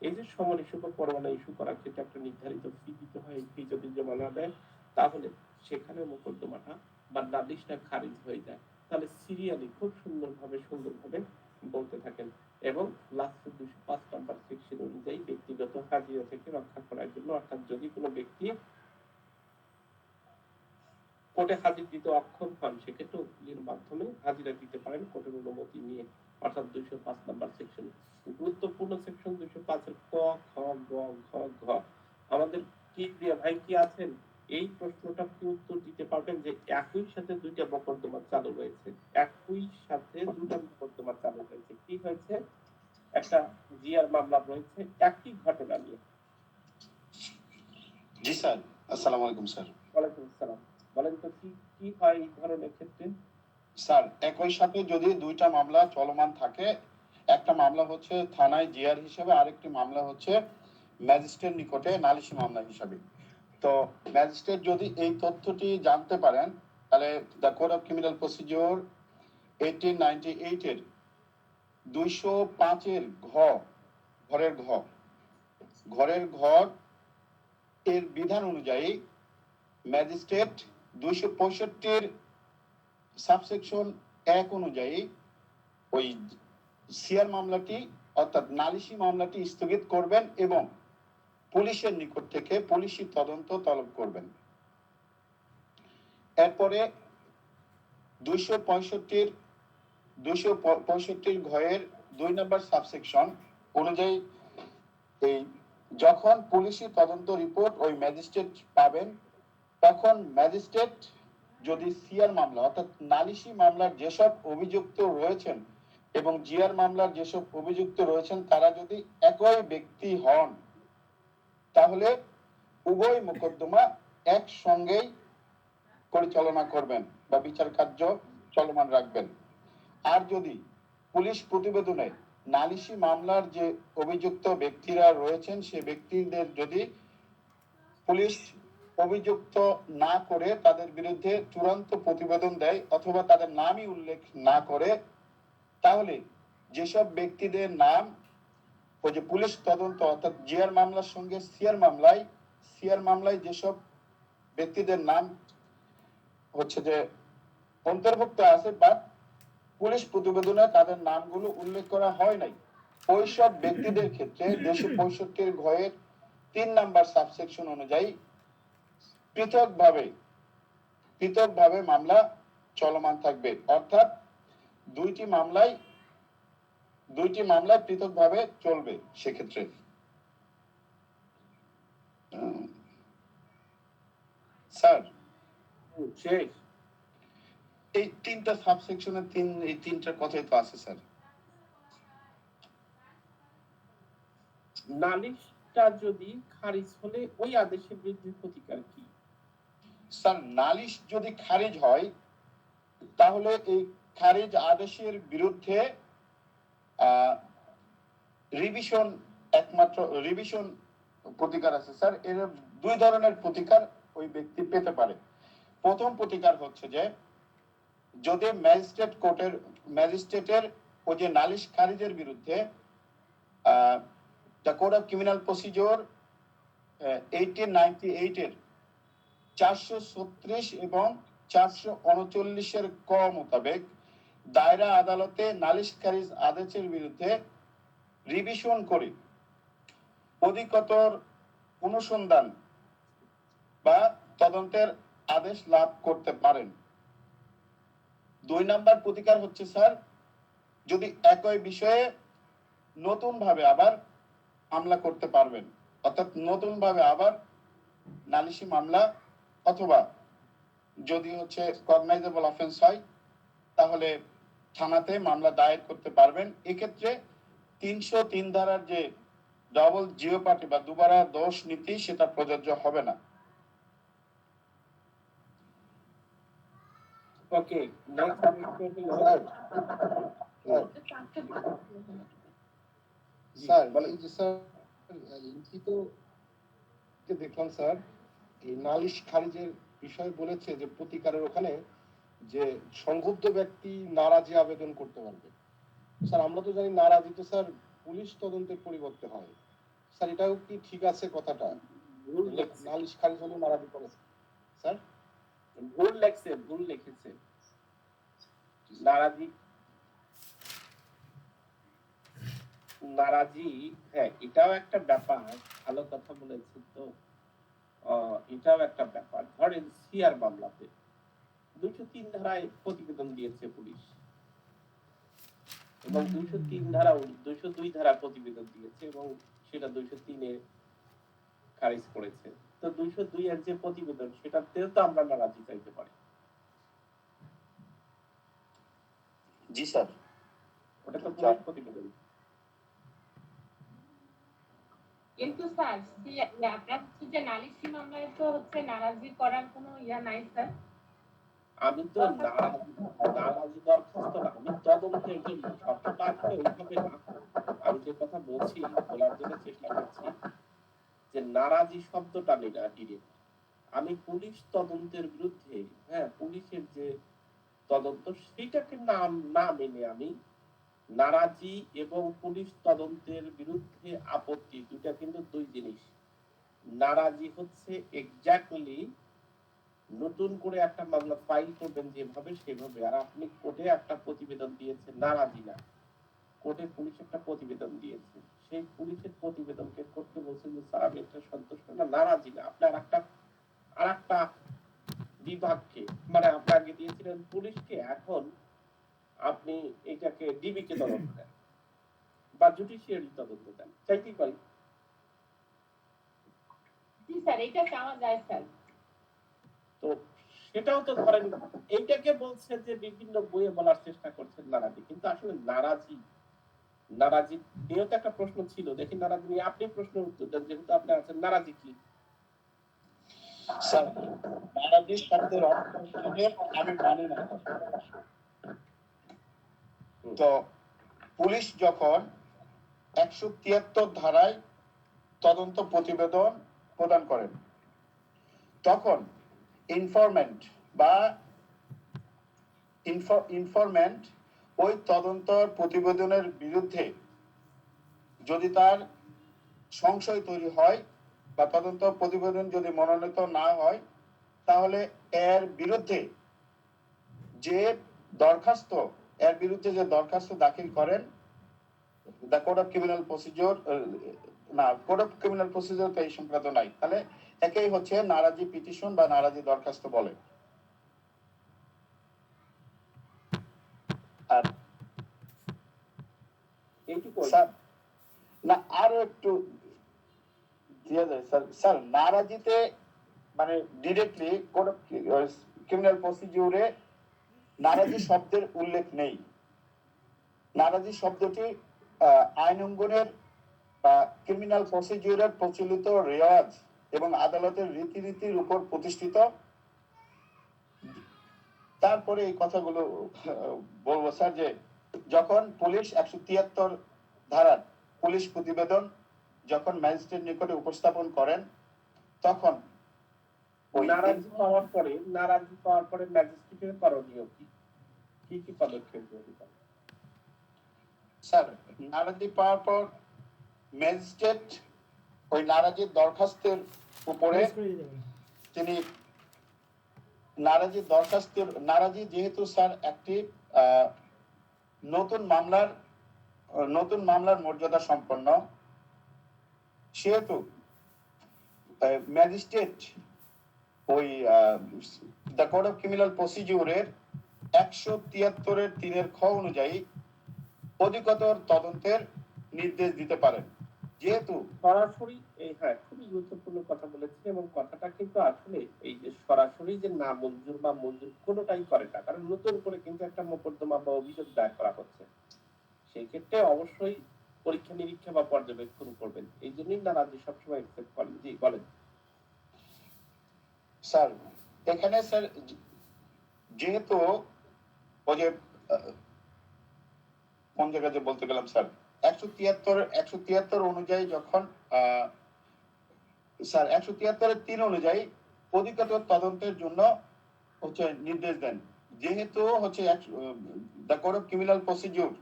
এই যে সমন ইস্যু বা পরোয়ানা ইস্যু করার ক্ষেত্রে একটা নির্ধারিত ফি দিতে হয়, ফি যদি জমা না দেয় তাহলে সেখানে মোকদ্দমাটা বা নালিশটা খারিজ হয়ে যায়। তাহলে সিরিয়ালি খুব সুন্দরভাবে বলতে থাকেন এবং লাস্টের 205 নাম্বার সেকশন অনুযায়ী ব্যক্তিগত হাজিরা থেকে রক্ষা করার জন্য, অর্থাৎ যদি কোনো ব্যক্তি কোর্টে হাজির দিতে অক্ষম হন সেক্ষেত্রে উকিলের মাধ্যমে হাজিরা দিতে পারেন কোর্টের অনুমতি নিয়ে, অর্থাৎ 205 নাম্বার সেকশন। গুরুত্বপূর্ণ সেকশন 205 এর ক, খ, গ, ঘ, ঘ। আমাদের কি দিয়ে ভাই কি আছেন? এই প্রশ্নটা কি উত্তর দিতে পারবেন যে একই সাথে দুইটা মোকদ্দমা চালু রয়েছে, একই সাথে দুটো মোকদ্দমা চালু হয়েছে। কি হয়েছে? একটা জিআর মামলা রয়েছে একই ঘটনা নিয়ে। জি স্যার, আসসালামু আলাইকুম স্যার। ওয়ালাইকুম আসসালাম। বলেন তো কি কি হয় এই ধরনের ক্ষেত্রে? স্যার, একই সাথে যদি দুইটা মামলা চলমান থাকে, একটা মামলা হচ্ছে থানায় জিআর হিসেবে, আরেকটি মামলা হচ্ছে ম্যাজিস্ট্রেট নিকটে নালিশি মামলা হিসাবে। তো ম্যাজিস্ট্রেট যদি এই তথ্যটি জানতে পারেন, তাহলে the code of criminal procedure 1898 এর 205 এর ঘরের ঘর এর বিধান অনুযায়ী ম্যাজিস্ট্রেট 265 সাবসেকশন 1 অনুযায়ী ওই সিআর মামলাটি অর্থাৎ নালিশি মামলাটি স্থগিত করবেন এবং পুলিশের নিকট থেকে পুলিশি তদন্ত তলব করবেন। এরপরে 265 ঘয়ের 2 নম্বর সাবসেকশন অনুযায়ী এই যখন পুলিশি তদন্ত রিপোর্ট ওই ম্যাজিস্ট্রেট পাবেন, তখন ম্যাজিস্ট্রেট যদি সিআর মামলা অর্থাৎ নালিশি মামলার যেসব অভিযুক্ত রয়েছেন এবং জিআর মামলার যেসব অভিযুক্ত রয়েছেন তারা যদি একই ব্যক্তি হন, তাহলে উভয় মোকদ্দমা একসঙ্গেই পরিচালনা করবেন বা বিচার কার্য চলমান রাখবেন। আর যদি পুলিশ প্রতিবেদনে নালিশি মামলার যে অভিযুক্ত ব্যক্তিরা রয়েছেন সে ব্যক্তিদের যদি পুলিশ অভিযুক্ত না করে তাদের বিরুদ্ধে চূড়ান্ত প্রতিবেদন দেয় অথবা তাদের নামই উল্লেখ না করে, তাহলে যেসব ব্যক্তিদের নাম ওই যে পুলিশ তদন্ত অর্থাৎ জিআর মামলার সঙ্গে সিআর মামলায় যেসব ব্যক্তিদের নাম হচ্ছে যে অন্তর্ভুক্ত আছে বা পুলিশ প্রতিবেদনে তাদের নামগুলো উল্লেখ করা হয় নাই, ওই সব ব্যক্তিদের ক্ষেত্রে 265 ঘয়ের 3 নাম্বার সাবসেকশন অনুযায়ী পৃথকভাবে মামলা চলমান থাকবে, অর্থাৎ দুইটি মামলায় পৃথকভাবে চলবে। সেক্ষেত্রে স্যার শেষ এই তিনটা সাবসেকশনের এই তিনটার কথাই তো আছে স্যার। নালিশটা যদি খারিজ হলে ওই আদেশের বিরুদ্ধে প্রতিকার কি? স্যার, নালিশ যদি খারিজ হয় তাহলে এই খারিজ আদেশের বিরুদ্ধে রিভিশন প্রতিকার আছে স্যার। এর দুই ধরনের প্রতিকার ওই ব্যক্তি পেতে পারে। প্রথম প্রতিকার হচ্ছে যে যদি ম্যাজিস্ট্রেটের ওই যে নালিশ খারিজের বিরুদ্ধে the code of criminal procedure 1898 এর 436 এবং 439 এর ক মোতাবেক দায়রা আদালতে নালিশ খারিজ আদেশের বিরুদ্ধে রিভিশন করে অধিকতর অনুসন্ধান বা তদন্তের আদেশ লাভ করতে পারেন। 2 নাম্বার প্রতিকার হচ্ছে স্যার, যদি একই বিষয়ে নতুন ভাবে আবার মামলা করতে পারবেন, অর্থাৎ নতুন ভাবে আবার নালিশি মামলা অথবা যদি হচ্ছে কগনাইজেবল অফেন্স হয় তাহলে থানাতে মামলা দায়ের করতে পারবেন। এক্ষেত্রে 303 ধারার যে ডাবল জিওপার্টি বা দুবারা দোষ নীতি সেটা প্রযোজ্য হবে না। ওকে, নেক্সট স্যার এই যে স্যার লিখিত যে দেখলাম স্যার এই নালিশ খারিজের বিষয় বলেছে যে প্রতিকারের ওখানে যে সংক্ষুব্ধ ব্যক্তি নারাজি আবেদন করতে পারবে। স্যার আমরা তো জানি নারাজি তো স্যার পুলিশ তদন্তের পরিবর্তে হয়। স্যার এটাও কি ঠিক আছে কথাটা? নালিশ খারিজ হলে নারাজি করে স্যার? ভুল লিখেছে। নারাজি নারাজি, হ্যাঁ এটাও একটা ব্যাপার, ভালো কথা বলেছেন। তো এটাও একটা ব্যাপার। ধরেন সিআর মামলাতে 203 ধারায় প্রতিবেদন দিয়েছে পুলিশ এবং 202 ধারা প্রতিবেদন দিয়েছে এবং সেটা 203-এ খারিজ করেছে। তো 202 এর যে প্রতিবেদন সেটাতেও তো আমরা নারাজি চাইতে পারি। জি স্যার, ওটা তো পুলিশ প্রতিবেদন। কিন্তু স্যার আপনার হচ্ছে যে নালিশি মামলায় তো হচ্ছে নারাজি করার কোনো নাই স্যার। আমি তো নারাজি দরখাস্ত না, আমি তদন্তের জন্য শব্দটা আসলে ওইভাবে না। আমি যে কথা বলছি বলার জন্য চেষ্টা করছি যে নারাজি শব্দটা নেই না ডিরেক্ট। আমি পুলিশ তদন্তের বিরুদ্ধে, হ্যাঁ পুলিশের যে তদন্ত সেটাকে না মেনে আমি নারাজি এবং পুলিশ তদন্তের বিরুদ্ধে আপত্তি, দুটা কিন্তু দুই জিনিস। নারাজি হচ্ছে এক্স্যাক্টলি নতুন করে একটা মামলা ফাইল করবেন যেভাবে সেভাবে, আর আপনি কোর্টে একটা প্রতিবেদন দিয়েছেন নারাজি না, কোর্টে পুলিশ একটা প্রতিবেদন দিয়েছে, সেই পুলিশের প্রতিবেদনকে কোর্টকে বলছেন যে স্যার আমি একটা সন্তুষ্ট না, নারাজি না। আপনি আরেকটা বিভাগকে, মানে আপনি আগে দিয়েছিলেন পুলিশকে, এখন আপনি এটাকে ডিবিকে তদন্ত দেন বা জুডিশিয়ারি তদন্ত দেন, চাইতেই পারি। জি স্যার, এটা চাওয়া যায় স্যার। তো সেটাও তো ধরেন এইটাকে বলছে যে বিভিন্ন বইয়ে বলার চেষ্টা করছেন নারাজি, কিন্তু আসলে নারাজি নিয়েও তো একটা প্রশ্ন ছিল। দেখি নারাজি নিয়ে আপনি প্রশ্নের উত্তর দেন, যেহেতু আপনি আছেন। নারাজি কি? স্যার নারাজি শব্দের অর্থ হিসেবে আমি মানি না। তো পুলিশ যখন 173 ধারায় তদন্ত প্রতিবেদন প্রদান করেন, তখন ইনফরমেন্ট ওই তদন্ত প্রতিবেদনের বিরুদ্ধে যদি তার সংশয় তৈরি হয় বা তদন্ত প্রতিবেদন যদি মনোনীত না হয়, তাহলে এর বিরুদ্ধে যে দরখাস্ত দাখিল করেন, the code of criminal procedure, না কোড অফ ক্রিমিনাল প্রসিডিওর তো এই সংক্রান্ত নাই, তাহলে একেই হচ্ছে নারাজি পিটিশন বা নারাজি দরখাস্ত বলে। আর এইটুকু স্যার না আরো একটু দিয়ে যায় স্যার। স্যার নারাজিতে মানে ডিরেক্টলি কোড অফ ক্রিমিনাল প্রসিডিওরে নারাজি শব্দের উল্লেখ নেই। নারাজি শব্দটি আইন অঙ্গনের বা ক্রিমিনাল প্রসিডিওরের প্রচলিত রেওয়াজ এবং আদালতের রীতিনীতির উপর প্রতিষ্ঠিত। তারপরে এই কথাগুলো বলবো স্যার, যে যখন পুলিশ 173 ধারার পুলিশ প্রতিবেদন যখন ম্যাজিস্ট্রেট নিকটে উপস্থাপন করেন, তখন নারাজি পাওয়ার পরে ম্যাজিস্ট্রেটের করণীয় কি পদক্ষেপ গ্রহণ করেন? স্যার নারাজি পাওয়ার পর ম্যাজিস্ট্রেট ওই নারাজির দরখাস্তের উপরে তিনি নারাজি যেহেতু স্যার একটি নতুন মামলার মর্যাদা সম্পন্ন, সেহেতু ম্যাজিস্ট্রেট ওই দ্য কোড অফ ক্রিমিনাল প্রসিডিওরের 173-এর 3-এর খ অনুযায়ী অধিকতর তদন্তের নির্দেশ দিতে পারেন। যেহেতু সরাসরি খুবই গুরুত্বপূর্ণ কথা বলেছেন, এবং কথাটা কিন্তু আসলে এই যে সরাসরি যে না মঞ্জুর বা মঞ্জুর কোনোটাই করে না, কারণ নতুন করে কিন্তু একটা মোকদ্দমা বা অভিযোগ দায়ের করা হচ্ছে, সেই ক্ষেত্রে অবশ্যই পরীক্ষা নিরীক্ষা বা পর্যবেক্ষণ করবেন। এই জন্যই নারাজি সবসময় একসেপ্ট করেন। জি বলেন। স্যার এখানে স্যার যেহেতু ওই যে কোন জায়গাতে বলতে গেলাম স্যার, 173 অনুযায়ী যখন স্যার 173-এর 3 অনুযায়ী অধিকতর তদন্তের জন্য হচ্ছে নির্দেশ দেন। যেহেতু হচ্ছে the code of criminal procedure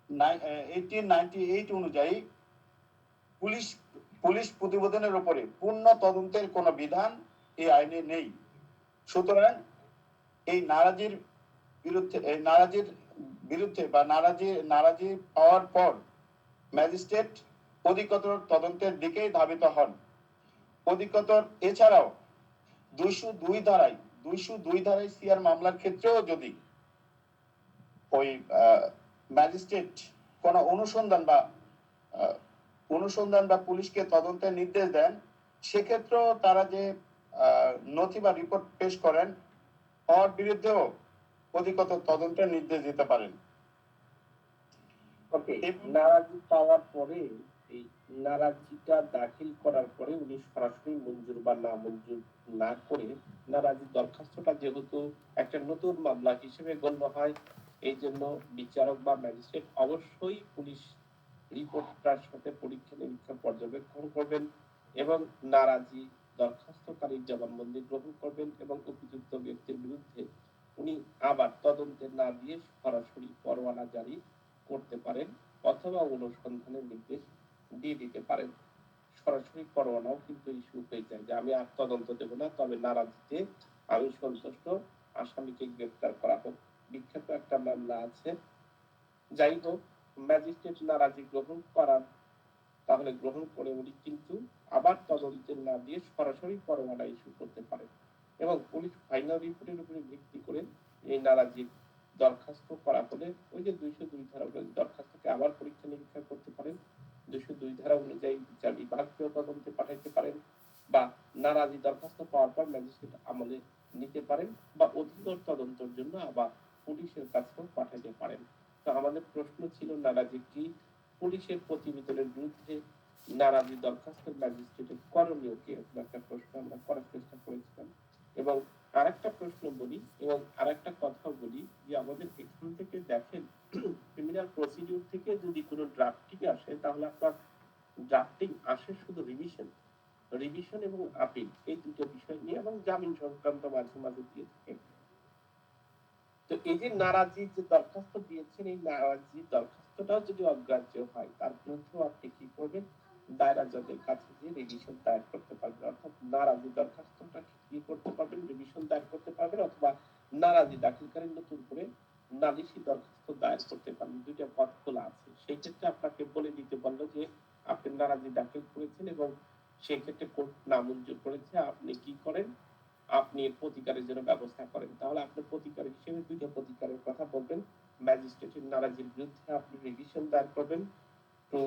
1898 অনুযায়ী পুলিশ প্রতিবেদনের উপরে পূর্ণ তদন্তের কোনো বিধান এই আইনে নেই। সুতরাং এই নারাজির বিরুদ্ধে এই নারাজির বিরুদ্ধে বা নারাজি পাওয়ার পর ম্যাজিস্ট্রেট অধিকতর তদন্তের দিকেই ধাবিত হন। অধিকতর এছাড়াও 202 ধারায় সিআর মামলার ক্ষেত্রেও যদি ওই ম্যাজিস্ট্রেট কোন অনুসন্ধান বা পুলিশকে তদন্তের নির্দেশ দেন, সেক্ষেত্রেও তারা যে নথি বা রিপোর্ট পেশ করেন ওর বিরুদ্ধেও অধিকতর তদন্তের নির্দেশ দিতে পারেন। ওকে, নারাজি পাওয়ার পরে এই নারাজিটা দাখিল করার পরে উনি সরাসরি মঞ্জুর বা না মঞ্জুর না করে নারাজি দরখাস্তটা যেহেতু একটা নতুন মামলা হিসেবে গণ্য হয়, এই জন্য বিচারক বা ম্যাজিস্ট্রেট অবশ্যই পুলিশ রিপোর্টটার সাথে পরীক্ষা নিরীক্ষা পর্যবেক্ষণ করবেন এবং নারাজি দরখাস্তকারীর জবানবন্দি গ্রহণ করবেন এবং উপযুক্ত ব্যক্তির বিরুদ্ধে উনি আবার তদন্তে না দিয়ে সরাসরি পরোয়ানা জারি করতে পারেন অথবা অনুসন্ধানের নির্দেশ দিয়ে দিতে পারেন। সরাসরি পরোয়ানাও কিন্তু ইস্যু হয়ে যায় যে আমি আর তদন্ত দেব না, তবে নারাজিতে আমি সন্তুষ্ট, আসামিকে গ্রেফতার করা হোক। বিখ্যাত একটা মামলা আছে। যাই হোক, ম্যাজিস্ট্রেট নারাজি গ্রহণ করার তাহলে গ্রহণ করে উনি কিন্তু আবার তদন্তে না দিয়ে সরাসরি পরোয়ানা ইস্যু করতে পারেন এবং পুলিশ ফাইনাল রিপোর্টের উপরে ভিত্তি করে এই নারাজির দরখাস্ত করা হলে ওই যে 202 ধারা দরখাস্তকে আবার পরীক্ষা নিরীক্ষা করতে পারেন, 202 ধারা অনুযায়ী বিচার বিভাগীয় তদন্তে পাঠাইতে পারেন বা নারাজি দরখাস্ত পাওয়ার পর ম্যাজিস্ট্রেট আমলে নিতে পারেন বা অধিকতর তদন্তের জন্য আবার পুলিশের কাছেও পাঠাইতে পারেন। তো আমাদের প্রশ্ন ছিল নারাজি কি, পুলিশের প্রতিবেদনের বিরুদ্ধে নারাজি দরখাস্তের ম্যাজিস্ট্রেটের করণীয় কি, এরকম একটা প্রশ্ন আমরা করার চেষ্টা করেছিলাম। এবং আরেকটা প্রশ্ন বলি এবং আরেকটা কথা বলি যে আমাদের এখান থেকে দেখেন ক্রিমিনাল প্রসিডিউর থেকে যদি কোনো ড্রাফটিং আসে তাহলে আপনার ড্রাফটিং আসে শুধু রিভিশন এবং আপিল, এই দুটো বিষয় নিয়ে এবং জামিন সংক্রান্ত মাঝে মাঝে দিয়ে থাকে। তো এই যে নারাজি যে দরখাস্ত দিয়েছেন, এই নারাজি দরখাস্তটাও যদি অগ্রাহ্য হয় তার বিরুদ্ধেও আপনি কি করবেন, দায়রা জজের কাছে গিয়ে রিভিশন দায়ের করতে পারবেন। অর্থাৎ নারাজি দরখাস্তটা কি করতে পারবেন, রিভিশন দায়ের করতে পারবেন অথবা নারাজি দাখিলকারী নতুন করে নালিশি দরখাস্ত দায়ের করতে পারবেন। দুইটা পথ খোলা আছে। সেই ক্ষেত্রে আপনাকে বলে দিতে বললো যে আপনি নারাজি দাখিল করেছেন এবং সেই ক্ষেত্রে কোর্ট নামঞ্জুর করেছে, আপনি কি করেন, আপনি প্রতিকারের জন্য ব্যবস্থা করেন। তাহলে আপনি প্রতিকার হিসেবে দুইটা প্রতিকারের কথা বলবেন। ম্যাজিস্ট্রেটের নারাজির বিরুদ্ধে আপনি রিভিশন দায়ের করবেন টু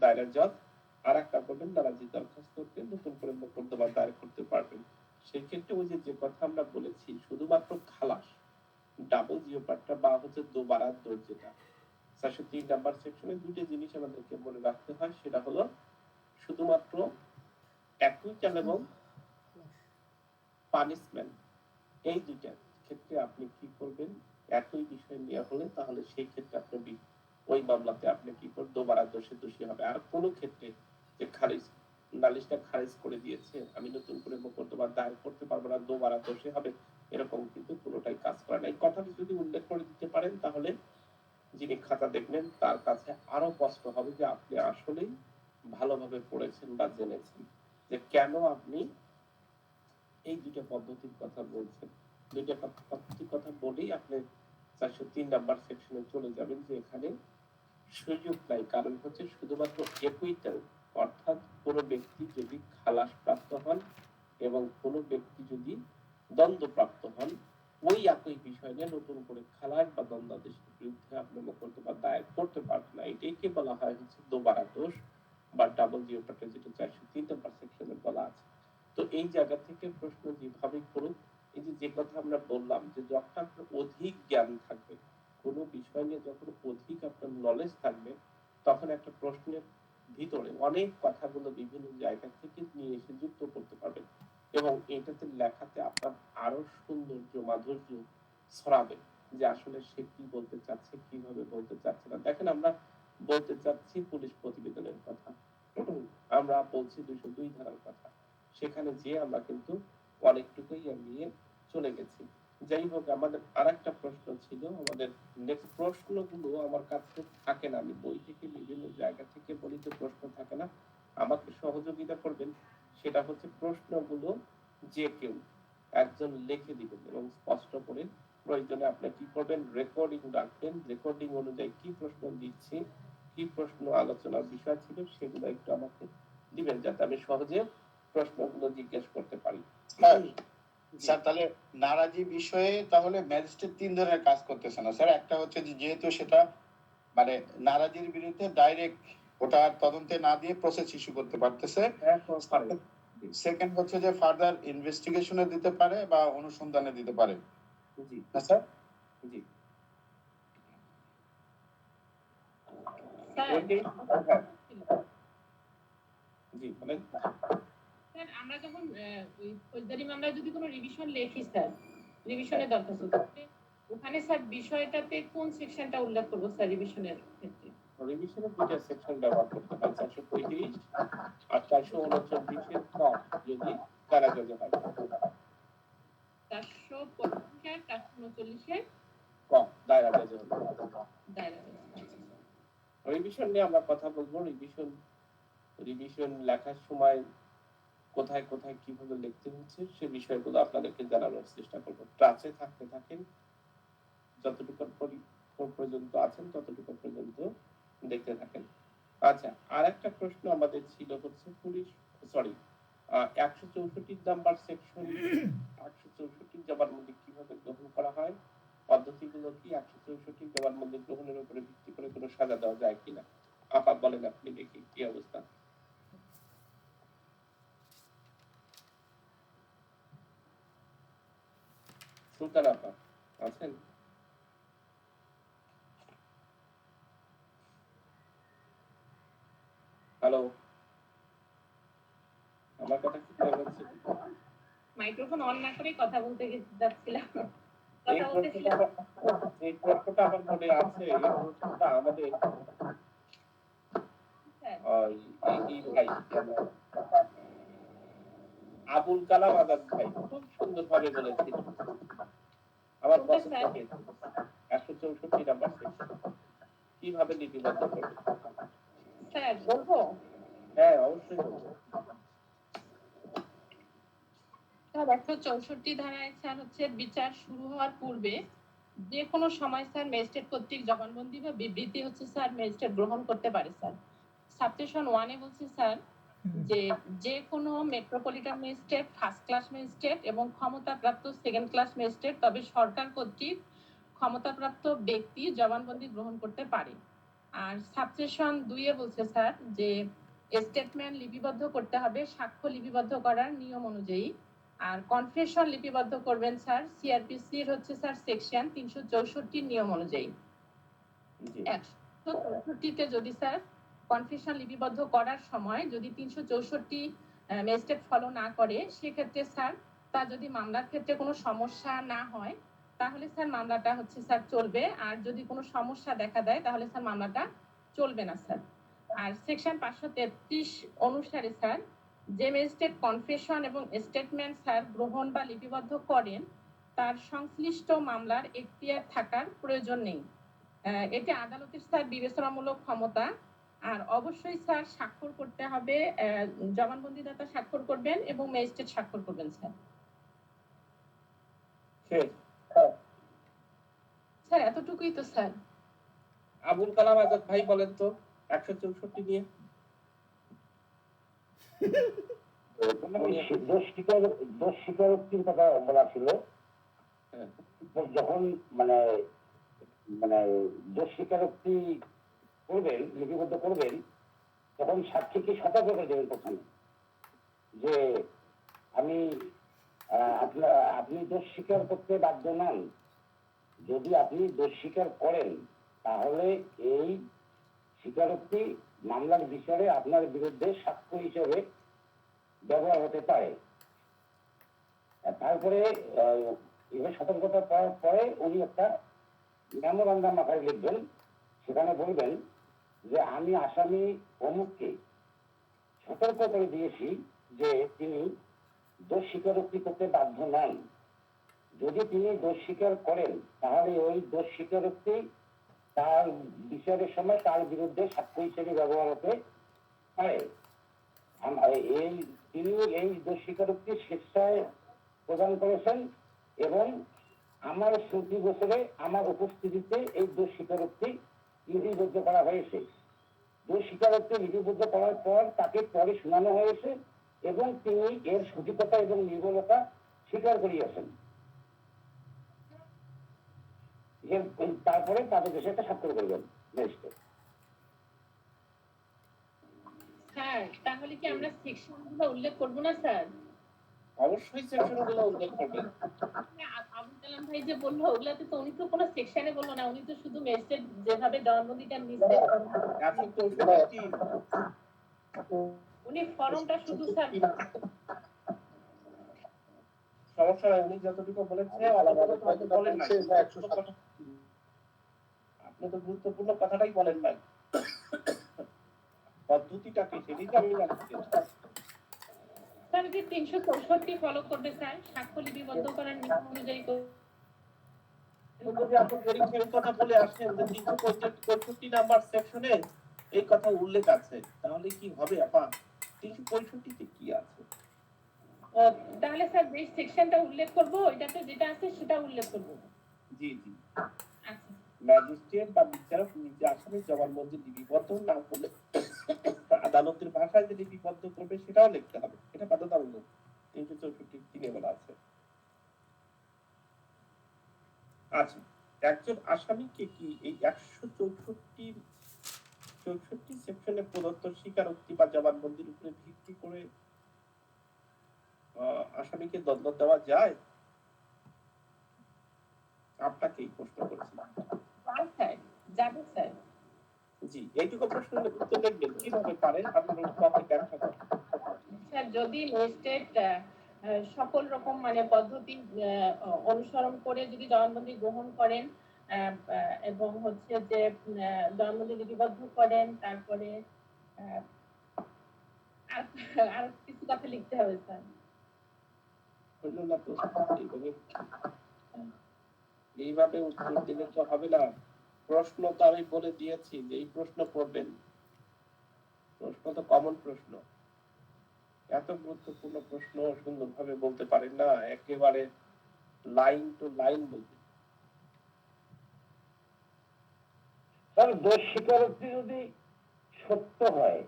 দায়রা জজ, আর একটা করবেন নারাজি দরখাস্তকে নতুন করে মোকদ্দমা দায়ের করতে পারবেন। সেই ক্ষেত্রে ওই যে কথা আমরা বলেছি শুধুমাত্র খালাস ডাবল জিওপারটা বা হচ্ছে দোবারা দোষ, যেটা 403 নাম্বার সেকশনে দুটো জিনিস আমাদেরকে মনে রাখতে হয়, সেটা হলো শুধুমাত্র অ্যাকুইটাল এবং পানিশমেন্ট, এই দুইটা ক্ষেত্রে আপনি কি করবেন, একই বিষয় নিয়ে হলে তাহলে সেই ক্ষেত্রে আপনি ওই মামলাতে আপনি কি করবেন, দোবারা দোষী হবে। আর কোন ক্ষেত্রে যে খারিজ নালিশটা খারিজ করে দিয়েছে আমি নতুন করে মোকদ্দমা দায়ের করতে পারবো না, দোবারা দোষী হবে, এরকম কিন্তু কোনোটাই কাজ করে না। এই কথাটি যদি উল্লেখ করে দিতে পারেন তাহলে যিনি খাতা দেখবেন তার কাছে আরো কষ্ট হবে যে আপনি আসলেই ভালোভাবে পড়েছেন বা জেনেছেন যে কেন আপনি এই দুটো পদ্ধতির কথা বলছেন। দুটো পদ্ধতির কথা বলেই আপনি 403 নাম্বার সেকশনে চলে যাবেন যে এখানে সুযোগ নাই, কারণ হচ্ছে শুধুমাত্র একুইটাল, অর্থাৎ কোনো ব্যক্তি যদি খালাস প্রাপ্ত হন এবং কোনো ব্যক্তি যদি দণ্ডপ্রাপ্ত হন, ওই একই বিষয় নিয়ে নতুন করে খালাস বা দণ্ডাদেশের বিরুদ্ধে আপনি মোকদ্দমা দায়ের করতে পারবেন না। এটাকে বলা হয় হচ্ছে দোবারা দোষ বা ডাবল জিওপার্টে, যেটা 403 নাম্বার সেকশনে বলা আছে। তো এই জায়গা থেকে প্রশ্ন যেভাবে করুক, এই যে কথা আমরা বললাম যে যখন আপনার অধিক জ্ঞান থাকবে কোনো বিষয় নিয়ে, যখন অধিক আপনার নলেজ থাকবে, তখন একটা প্রশ্নের ভিতরে অনেক কথাগুলো বিভিন্ন জায়গা থেকে নিয়ে এসে যুক্ত করতে পারবেন এবং এটাতে লেখাতে আপনার আরো সৌন্দর্য মাধুর্য ছড়াবে যে আসলে সে কি বলতে চাচ্ছে, কিভাবে বলতে চাচ্ছে না। দেখেন আমরা বলতে চাচ্ছি পুলিশ প্রতিবেদনের কথা, আমরা বলছি 202 ধারার কথা, সেখানে যে আমরা কিন্তু অনেকটুকুই নিয়ে চলে গেছি। যাই হোক, আমাদের আরেকটা প্রশ্ন ছিল, আমাদের নেক্সট প্রশ্নগুলো আমার কাছে থাকে না, আমি বই থেকে বিভিন্ন জায়গা থেকে বলি যে প্রশ্ন থাকে না, আমাকে সহযোগিতা করবেন সেটা হচ্ছে প্রশ্নগুলো যে কেউ একজন লিখে দিবেন এবং স্পষ্ট করে প্রয়োজনে আপনি কি করবেন, রেকর্ডিং রাখবেন, রেকর্ডিং অনুযায়ী কি প্রশ্ন দিচ্ছি, কি প্রশ্ন আলোচনার বিষয় ছিল সেগুলো একটু আমাকে দিবেন, যাতে আমি সহজে প্রশ্নগুলো জিজ্ঞেস করতে পারি। স্যার স্যার তাহলে নারাজি বিষয়ে তাহলে ম্যাজিস্ট্রেট 3 ধরনের কাজ করতেছে না স্যার। একটা হচ্ছে যে যেহেতু সেটা মানে নারাজির বিরুদ্ধে ডাইরেক্ট ওটা তদন্তে না দিয়ে প্রসেস ইস্যু করতে পারতেছে। সেকেন্ড হচ্ছে যে ফার্দার ইনভেস্টিগেশনে দিতে পারে বা অনুসন্ধানে দিতে পারে। জি না স্যার? জি স্যার ওইটাই, হ্যাঁ জি বলেন। স্যার আমরা যখন ওই ফৌজদারি মামলায় যদি কোনো রিভিশন লেখি স্যার, রিভিশনের দরখাস্ত করতে, ওখানে স্যার বিষয়টাতে কোন সেকশনটা উল্লেখ করবো স্যার রিভিশনের ক্ষেত্রে? রিভিশনের দুইটা সেকশন ব্যবহার করতে হয়, 435 আর 439 এর ক যদি কারাগারে হয়। 435 আর 439 এর ক দায়রা জজ হলো। দায়রা। রিভিশন নিয়ে আমরা কথা বলবো। রিভিশন লেখার সময় কোথায় কোথায় কিভাবে লিখতে হচ্ছে সে বিষয়গুলো আপনাদেরকে জানানোর চেষ্টা করবো। ট্রাচে থাকতে থাকেন, যতটুকু পর্যন্ত আছেন ততটুকু পর্যন্ত দেখতে থাকেন। আচ্ছা, আর একটা প্রশ্ন আমাদের ছিল হচ্ছে পুলিশ 164 নাম্বার সেকশন 164 জবানবন্দি কিভাবে গ্রহণ করা হয়, পদ্ধতিগুলো কি, 164 জবানবন্দি গ্রহণের উপরে ভিত্তি করে কোনো সাজা দেওয়া যায় কিনা, আপা বলেন আপনি দেখি কি অবস্থা। সুলতান আপা আছেন? হ্যালো, আমার কথা কি ক্লিয়ার হচ্ছে? মাইক্রোফোন অন না করে কথা বলতে যাচ্ছিলাম, এই কথা বলতেছিলাম। প্রশ্নটা আমার মনে আছে। এই প্রশ্নটা আমাদের এই ভাই আবুল কালাম আজাদ ভাই খুব সুন্দর ভাবে বলেছিল। আমার পছন্দ হয়েছে 164 নাম্বার সেকশন কিভাবে লিপিবদ্ধ করবে। স্যার বলবো? হ্যাঁ অবশ্যই বলবো। স্যার 164 ধারায় স্যার হচ্ছে বিচার শুরু হওয়ার পূর্বে যে কোনো সময় স্যার ম্যাজিস্ট্রেট কর্তৃক জবানবন্দি বা বিবৃতি হচ্ছে স্যার ম্যাজিস্ট্রেট গ্রহণ করতে পারে স্যার। সাবসেকশন 1 এ বলছে স্যার যে কোনো metropolitan magistrate, first class magistrate এবং ক্ষমতাপ্রাপ্ত সেকেন্ড ক্লাস ম্যাজিস্ট্রেট, তবে সরকার কর্তৃক ক্ষমতাপ্রাপ্ত ব্যক্তি জবানবন্দি গ্রহণ করতে পারে। আর সাবসেকশন 2 এ বলছে স্যার যে স্টেটমেন্ট লিপিবদ্ধ করতে হবে সাক্ষ্য লিপিবদ্ধ করার নিয়ম অনুযায়ী। আর কনফেশন লিপিবদ্ধ করবেন স্যার সিআরপিসির হচ্ছে স্যার সেকশন 364 নিয়ম অনুযায়ী। 164 যদি স্যার কনফেশন লিপিবদ্ধ করার সময় যদি 364 ম্যাজিস্ট্রেট ফলো না করে, সেক্ষেত্রে স্যার তার যদি মামলার ক্ষেত্রে কোনো সমস্যা না হয় তাহলে স্যার মামলাটা হচ্ছে স্যার চলবে, আর যদি কোনো সমস্যা দেখা দেয় তাহলে স্যার মামলাটা চলবে না স্যার। আর সেকশন 533 অনুসারে স্যার যে ম্যাজিস্ট্রেট কনফেশন এবং স্টেটমেন্ট স্যার গ্রহণ বা লিপিবদ্ধ করেন তার সংশ্লিষ্ট মামলার এখতিয়ার থাকার প্রয়োজন নেই। এটি আদালতের স্যার বিবেচনামূলক ক্ষমতা। আর অবশ্যই স্যার স্বাক্ষর করতে হবে, জবানবন্দিদাতা স্বাক্ষর করবেন এবং ম্যাজিস্ট্রেট স্বাক্ষর করবেন স্যার। স্যার এতটুকুই তো স্যার। আবুল কালাম আজাদ ভাই বলেন তো 164 নিয়ে। দোষ স্বীকারোক্তির কথা বলা ছিল। যখন মানে মানে দোষ স্বীকারোক্তি করবেন, লিপিবদ্ধ করবেন, তখন সাক্ষীকে সতর্ক করে দেবেন প্রথমে যে আমি আপনি দোষ স্বীকার করতে বাধ্য নন। যদি আপনি দোষ স্বীকার করেন তাহলে এই স্বীকারোক্তি মামলার বিচারে আপনার বিরুদ্ধে সাক্ষ্য হিসেবে ব্যবহার হতে পারে। তারপরে এবার সতর্কতা পাওয়ার পরে উনি একটা মেমোরান্ডাম আকারে লিখবেন, সেখানে বলবেন যে আমি আসামি অমুককে সতর্ক করে দিয়েছি যে তিনি দোষ স্বীকারোক্তি করতে বাধ্য নন। যদি তিনি দোষ স্বীকার করেন তাহলে ওই দোষ স্বীকারোক্তি তার বিচারের সময় তার বিরুদ্ধে সাক্ষ্য হিসেবে ব্যবহার হতে পারে। তিনি এই দোষ স্বীকারোক্তি স্বেচ্ছায় প্রদান করেছেন এবং আমার 70 বছরে আমার উপস্থিতিতে এই দোষ স্বীকারোক্তি লিপিবদ্ধ করা হয়েছে। দোষ স্বীকারোক্তি লিপিবদ্ধ করার পর তাকে পরে শোনানো হয়েছে এবং তিনি এর সঠিকতা এবং নির্ভুলতা স্বীকার করিয়াছেন। তারপরে তাদের দেশে একটা স্বাক্ষর করবেন ম্যাজিস্ট্রেট। স্যার তাহলে কি আমরা সেকশনগুলো উল্লেখ করব না স্যার? অবশ্যই সেকশনগুলো উল্লেখ করবেন। আবুল কালাম ভাই যে বললো ওগুলাতে তো উনি তো কোনো সেকশনে বললো না, উনি তো শুধু ম্যাজিস্ট্রেট যেভাবে জবানবন্দিটা নিচ্ছে 164টি উনি ফর্মটা শুধু স্যার সমস্যা নাই, উনি যতটুকু বলেছে অতটুকু বলেন নাই। আপনি তো গুরুত্বপূর্ণ কথাটাই বলেন নাই। পদ্ধতিটা কি সেটাই তো আমি জানতে চাই। স্যার যে 364 ফলো করবে স্যার, সাক্ষ্য লিপিবদ্ধ করার নিয়ম অনুযায়ী যদি আপনি পরীক্ষার কথা বলে আসেন যে 365 নাম্বার সেকশনে এই কথা উল্লেখ আছে, তাহলে কি হবে আপা? 365 তে কি আছে? তাহলে স্যার যে সেকশনটা উল্লেখ করব এটাতে যেটা আছে সেটা উল্লেখ করব। জি জি, আচ্ছা ম্যাজিস্ট্রেট বা বিচারক নিজে আসামির জবানবন্দি লিপিবদ্ধ না করলে আদালতের ভাষায় যে লিপিবদ্ধ করবে সেটাও লিখতে হবে, এটা বাধ্যতামূলক 364 বলা আছে। আচ্ছা, একজন আসামিকে কি এই 164 সেকশনে প্রদত্ত স্বীকারোক্তি বা জবানবন্দির উপরে ভিত্তি করে আসামিকে দণ্ড দেওয়া যায়? আপনাকে এই প্রশ্ন করেছি। স্যার যাবে স্যার। জি, এইটুকু প্রশ্নের উত্তর দেখবেন কিভাবে পারেন আপনি পক্ষে ব্যাখ্যা করেন। স্যার যদি ম্যাজিস্ট্রেট সকল রকম মানে পদ্ধতি অনুসরণ করে যদি জবানবন্দি গ্রহণ করেন এবং হচ্ছে যে জবানবন্দি লিপিবদ্ধ করেন, তারপরে আর কিছু কথা লিখতে হবে স্যার। হইল না তো, এইভাবে উত্তর দিলে তো হবে না। প্রশ্ন তো আমি বলে দিয়েছি যে এই প্রশ্ন পড়বেন, প্রশ্ন তো কমন প্রশ্ন, এত গুরুত্বপূর্ণ প্রশ্ন সুন্দরভাবে বলতে পারেন না, একেবারে লাইন টু লাইন বলতে। স্যার দোষ স্বীকারোক্তি যদি সত্য হয়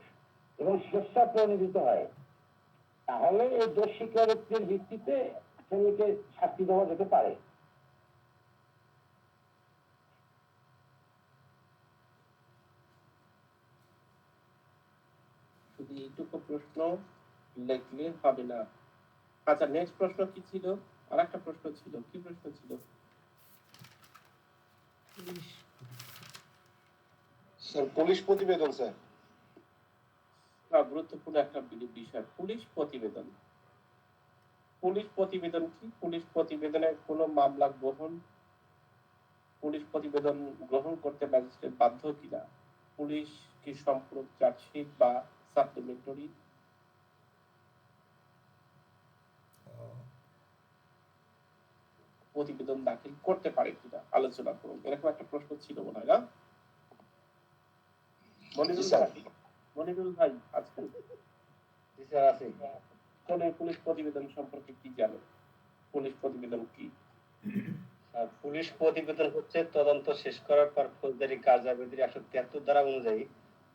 এবং স্বেচ্ছা প্রণোদিত হয় তাহলে এই দোষ স্বীকারোক্তির ভিত্তিতে আসামিকে শাস্তি দেওয়া যেতে পারে। শুধু এইটুকু প্রশ্ন লিখলে হবে না। আচ্ছা, নেক্সট প্রশ্ন কি ছিল? আর একটা প্রশ্ন ছিল, কি প্রশ্ন ছিল? স্যার পুলিশ প্রতিবেদন স্যার। গুরুত্বপূর্ণ একটা বিষয়, পুলিশ প্রতিবেদন। পুলিশ প্রতিবেদন কি? পুলিশ প্রতিবেদনে কোনো মামলা গ্রহণ, পুলিশ প্রতিবেদন গ্রহণ করতে ম্যাজিস্ট্রেট বাধ্য কিনা, পুলিশ কি সম্পূরক চার্জশিট বা সাপ্লিমেন্টারি প্রতিবেদন দাখিল করতে পারে কিনা আলোচনা করুন, এরকম একটা প্রশ্ন ছিল মনে হয় না? মনিরুল ভাই আজকাল কোন পুলিশ প্রতিবেদন সম্পর্কে কি জানো? পুলিশ প্রতিবেদন কি? পুলিশ প্রতিবেদন হচ্ছে তদন্ত শেষ করার পর ফৌজদারি কার্যাবলীর 173 ধারা অনুযায়ী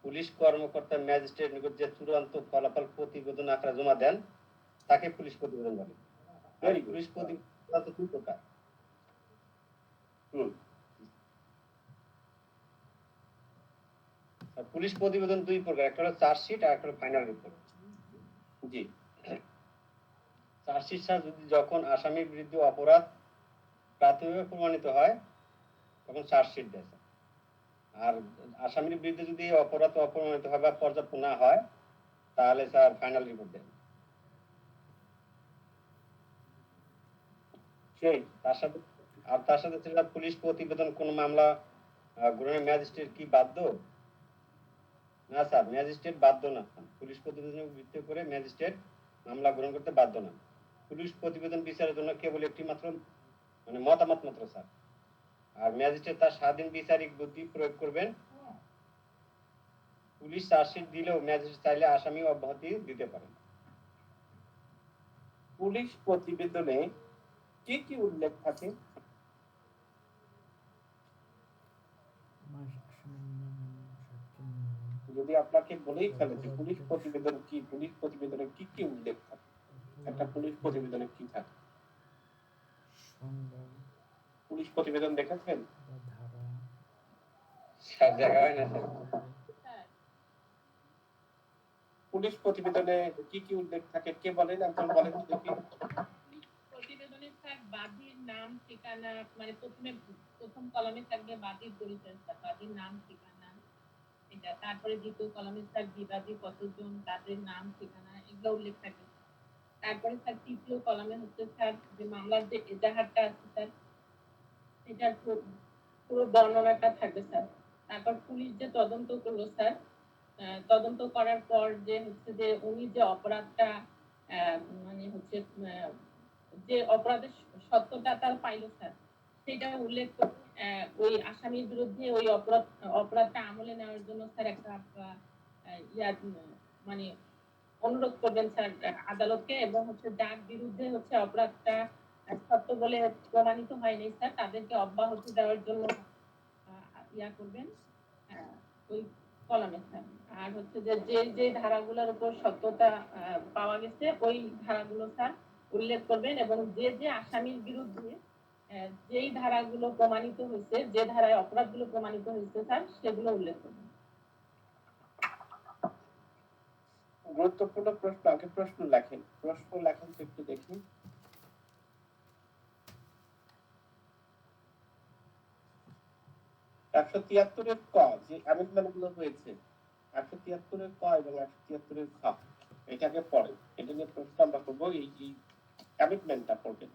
পুলিশ কর্মকর্তা ম্যাজিস্ট্রেট নিকট যে চূড়ান্ত ফলাফল প্রতিবেদন আকারে জমা দেন তাকে পুলিশ প্রতিবেদন বলে। পুলিশ প্রতিবেদন তো দুই প্রকার। পুলিশ প্রতিবেদন দুই প্রকার, একটা হলো চার্জশিট আর একটা হলো ফাইনাল রিপোর্ট। জি, চার্জশিট যদি যখন আসামির বিরুদ্ধে অপরাধ প্রাথমিকভাবে প্রমাণিত হয় তখন চার্জশিট দেয়, আর আসামির বিরুদ্ধে যদি অপরাধ অপ্রমাণিত হয় বা পর্যাপ্ত না হয় তাহলে স্যার ফাইনাল রিপোর্ট দেন। তার সাথে পুলিশ প্রতিবেদন কোন মামলা গ্রহণে ম্যাজিস্ট্রেট কি বাধ্য? না স্যার, ম্যাজিস্ট্রেট বাধ্য না। পুলিশ প্রতিবেদনের ভিত্তি করে ম্যাজিস্ট্রেট মামলা গ্রহণ করতে বাধ্য না। পুলিশ প্রতিবেদন বিচারের জন্য কেবল একটি মাত্র মানে মতামত মাত্র স্যার, আর ম্যাজিস্ট্রেট তার স্বাধীন বিচারিক বুদ্ধি প্রয়োগ করবেন। পুলিশ চার্জশিট দিলেও ম্যাজিস্ট্রেট চাইলে আসামি অব্যাহতি দিতে পারেন। পুলিশ প্রতিবেদনে কি কি উল্লেখ থাকে? যদি আপনাকে বলেই ফেলে যে পুলিশ প্রতিবেদন কি, পুলিশ প্রতিবেদনে কি কি উল্লেখ থাকে, একটা পুলিশ প্রতিবেদনে কি থাকে? পুলিশ প্রতিবেদন দেখেছেন? সব জায়গায় হয় না স্যার। স্যার পুলিশ প্রতিবেদনে কি কি উল্লেখ থাকে কে বলেন, একজন বলেন তো দেখি। প্রতিবেদনে স্যার বাদীর নাম ঠিকানা, মানে প্রথম কলামে থাকবে বাদীর পরিচয় স্যার, বাদীর নাম ঠিকানা এটা, তারপরে দ্বিতীয় কলামে স্যার বিবাদী কতজন, তাদের নাম ঠিকানা এগুলো উল্লেখ থাকবে। তারপরে স্যার তৃতীয় কলামে হচ্ছে স্যার যে মামলার যে এজাহারটা আছে স্যার, এটার পুরো বর্ণনাটা থাকবে স্যার। তারপর পুলিশ যে তদন্ত করলো স্যার, তদন্ত করার পর যে হচ্ছে যে উনি যে অপরাধটা মানে হচ্ছে যে অপরাধের সত্যটা তার পাইলো স্যার, সেটা উল্লেখ করে ওই আসামির বিরুদ্ধে ওই অপরাধটা আমলে নেওয়ার জন্য স্যার একটা মানে অনুরোধ করবেন স্যার আদালতকে, এবং হচ্ছে যার বিরুদ্ধে হচ্ছে অপরাধটা সত্য বলে প্রমাণিত হয়নি স্যার, তাদেরকে অব্যাহতি দেওয়ার জন্য করবেন ওই কলামে স্যার। আর হচ্ছে যে যে যে ধারাগুলোর উপর সত্যতা পাওয়া গেছে ওই ধারাগুলো স্যার উল্লেখ করবেন, এবং যে যে আসামির বিরুদ্ধে যেই ধারাগুলো প্রমাণিত হয়েছে, যে ধারায় অপরাধগুলো প্রমাণিত হয়েছে স্যার, সেগুলো উল্লেখ করবেন। গুরুত্বপূর্ণ প্রশ্ন, আগে প্রশ্ন লেখেন, প্রশ্ন লেখেন তো একটু দেখি। একশো তিয়াত্তরের ক যে অ্যামেন্ডমেন্ট গুলো হয়েছে, 173 ক এবং 173 খ, এটাকে পড়েন, এটা নিয়ে প্রশ্ন আমরা করবো। এই অ্যামেন্ডমেন্টটা পড়বেন।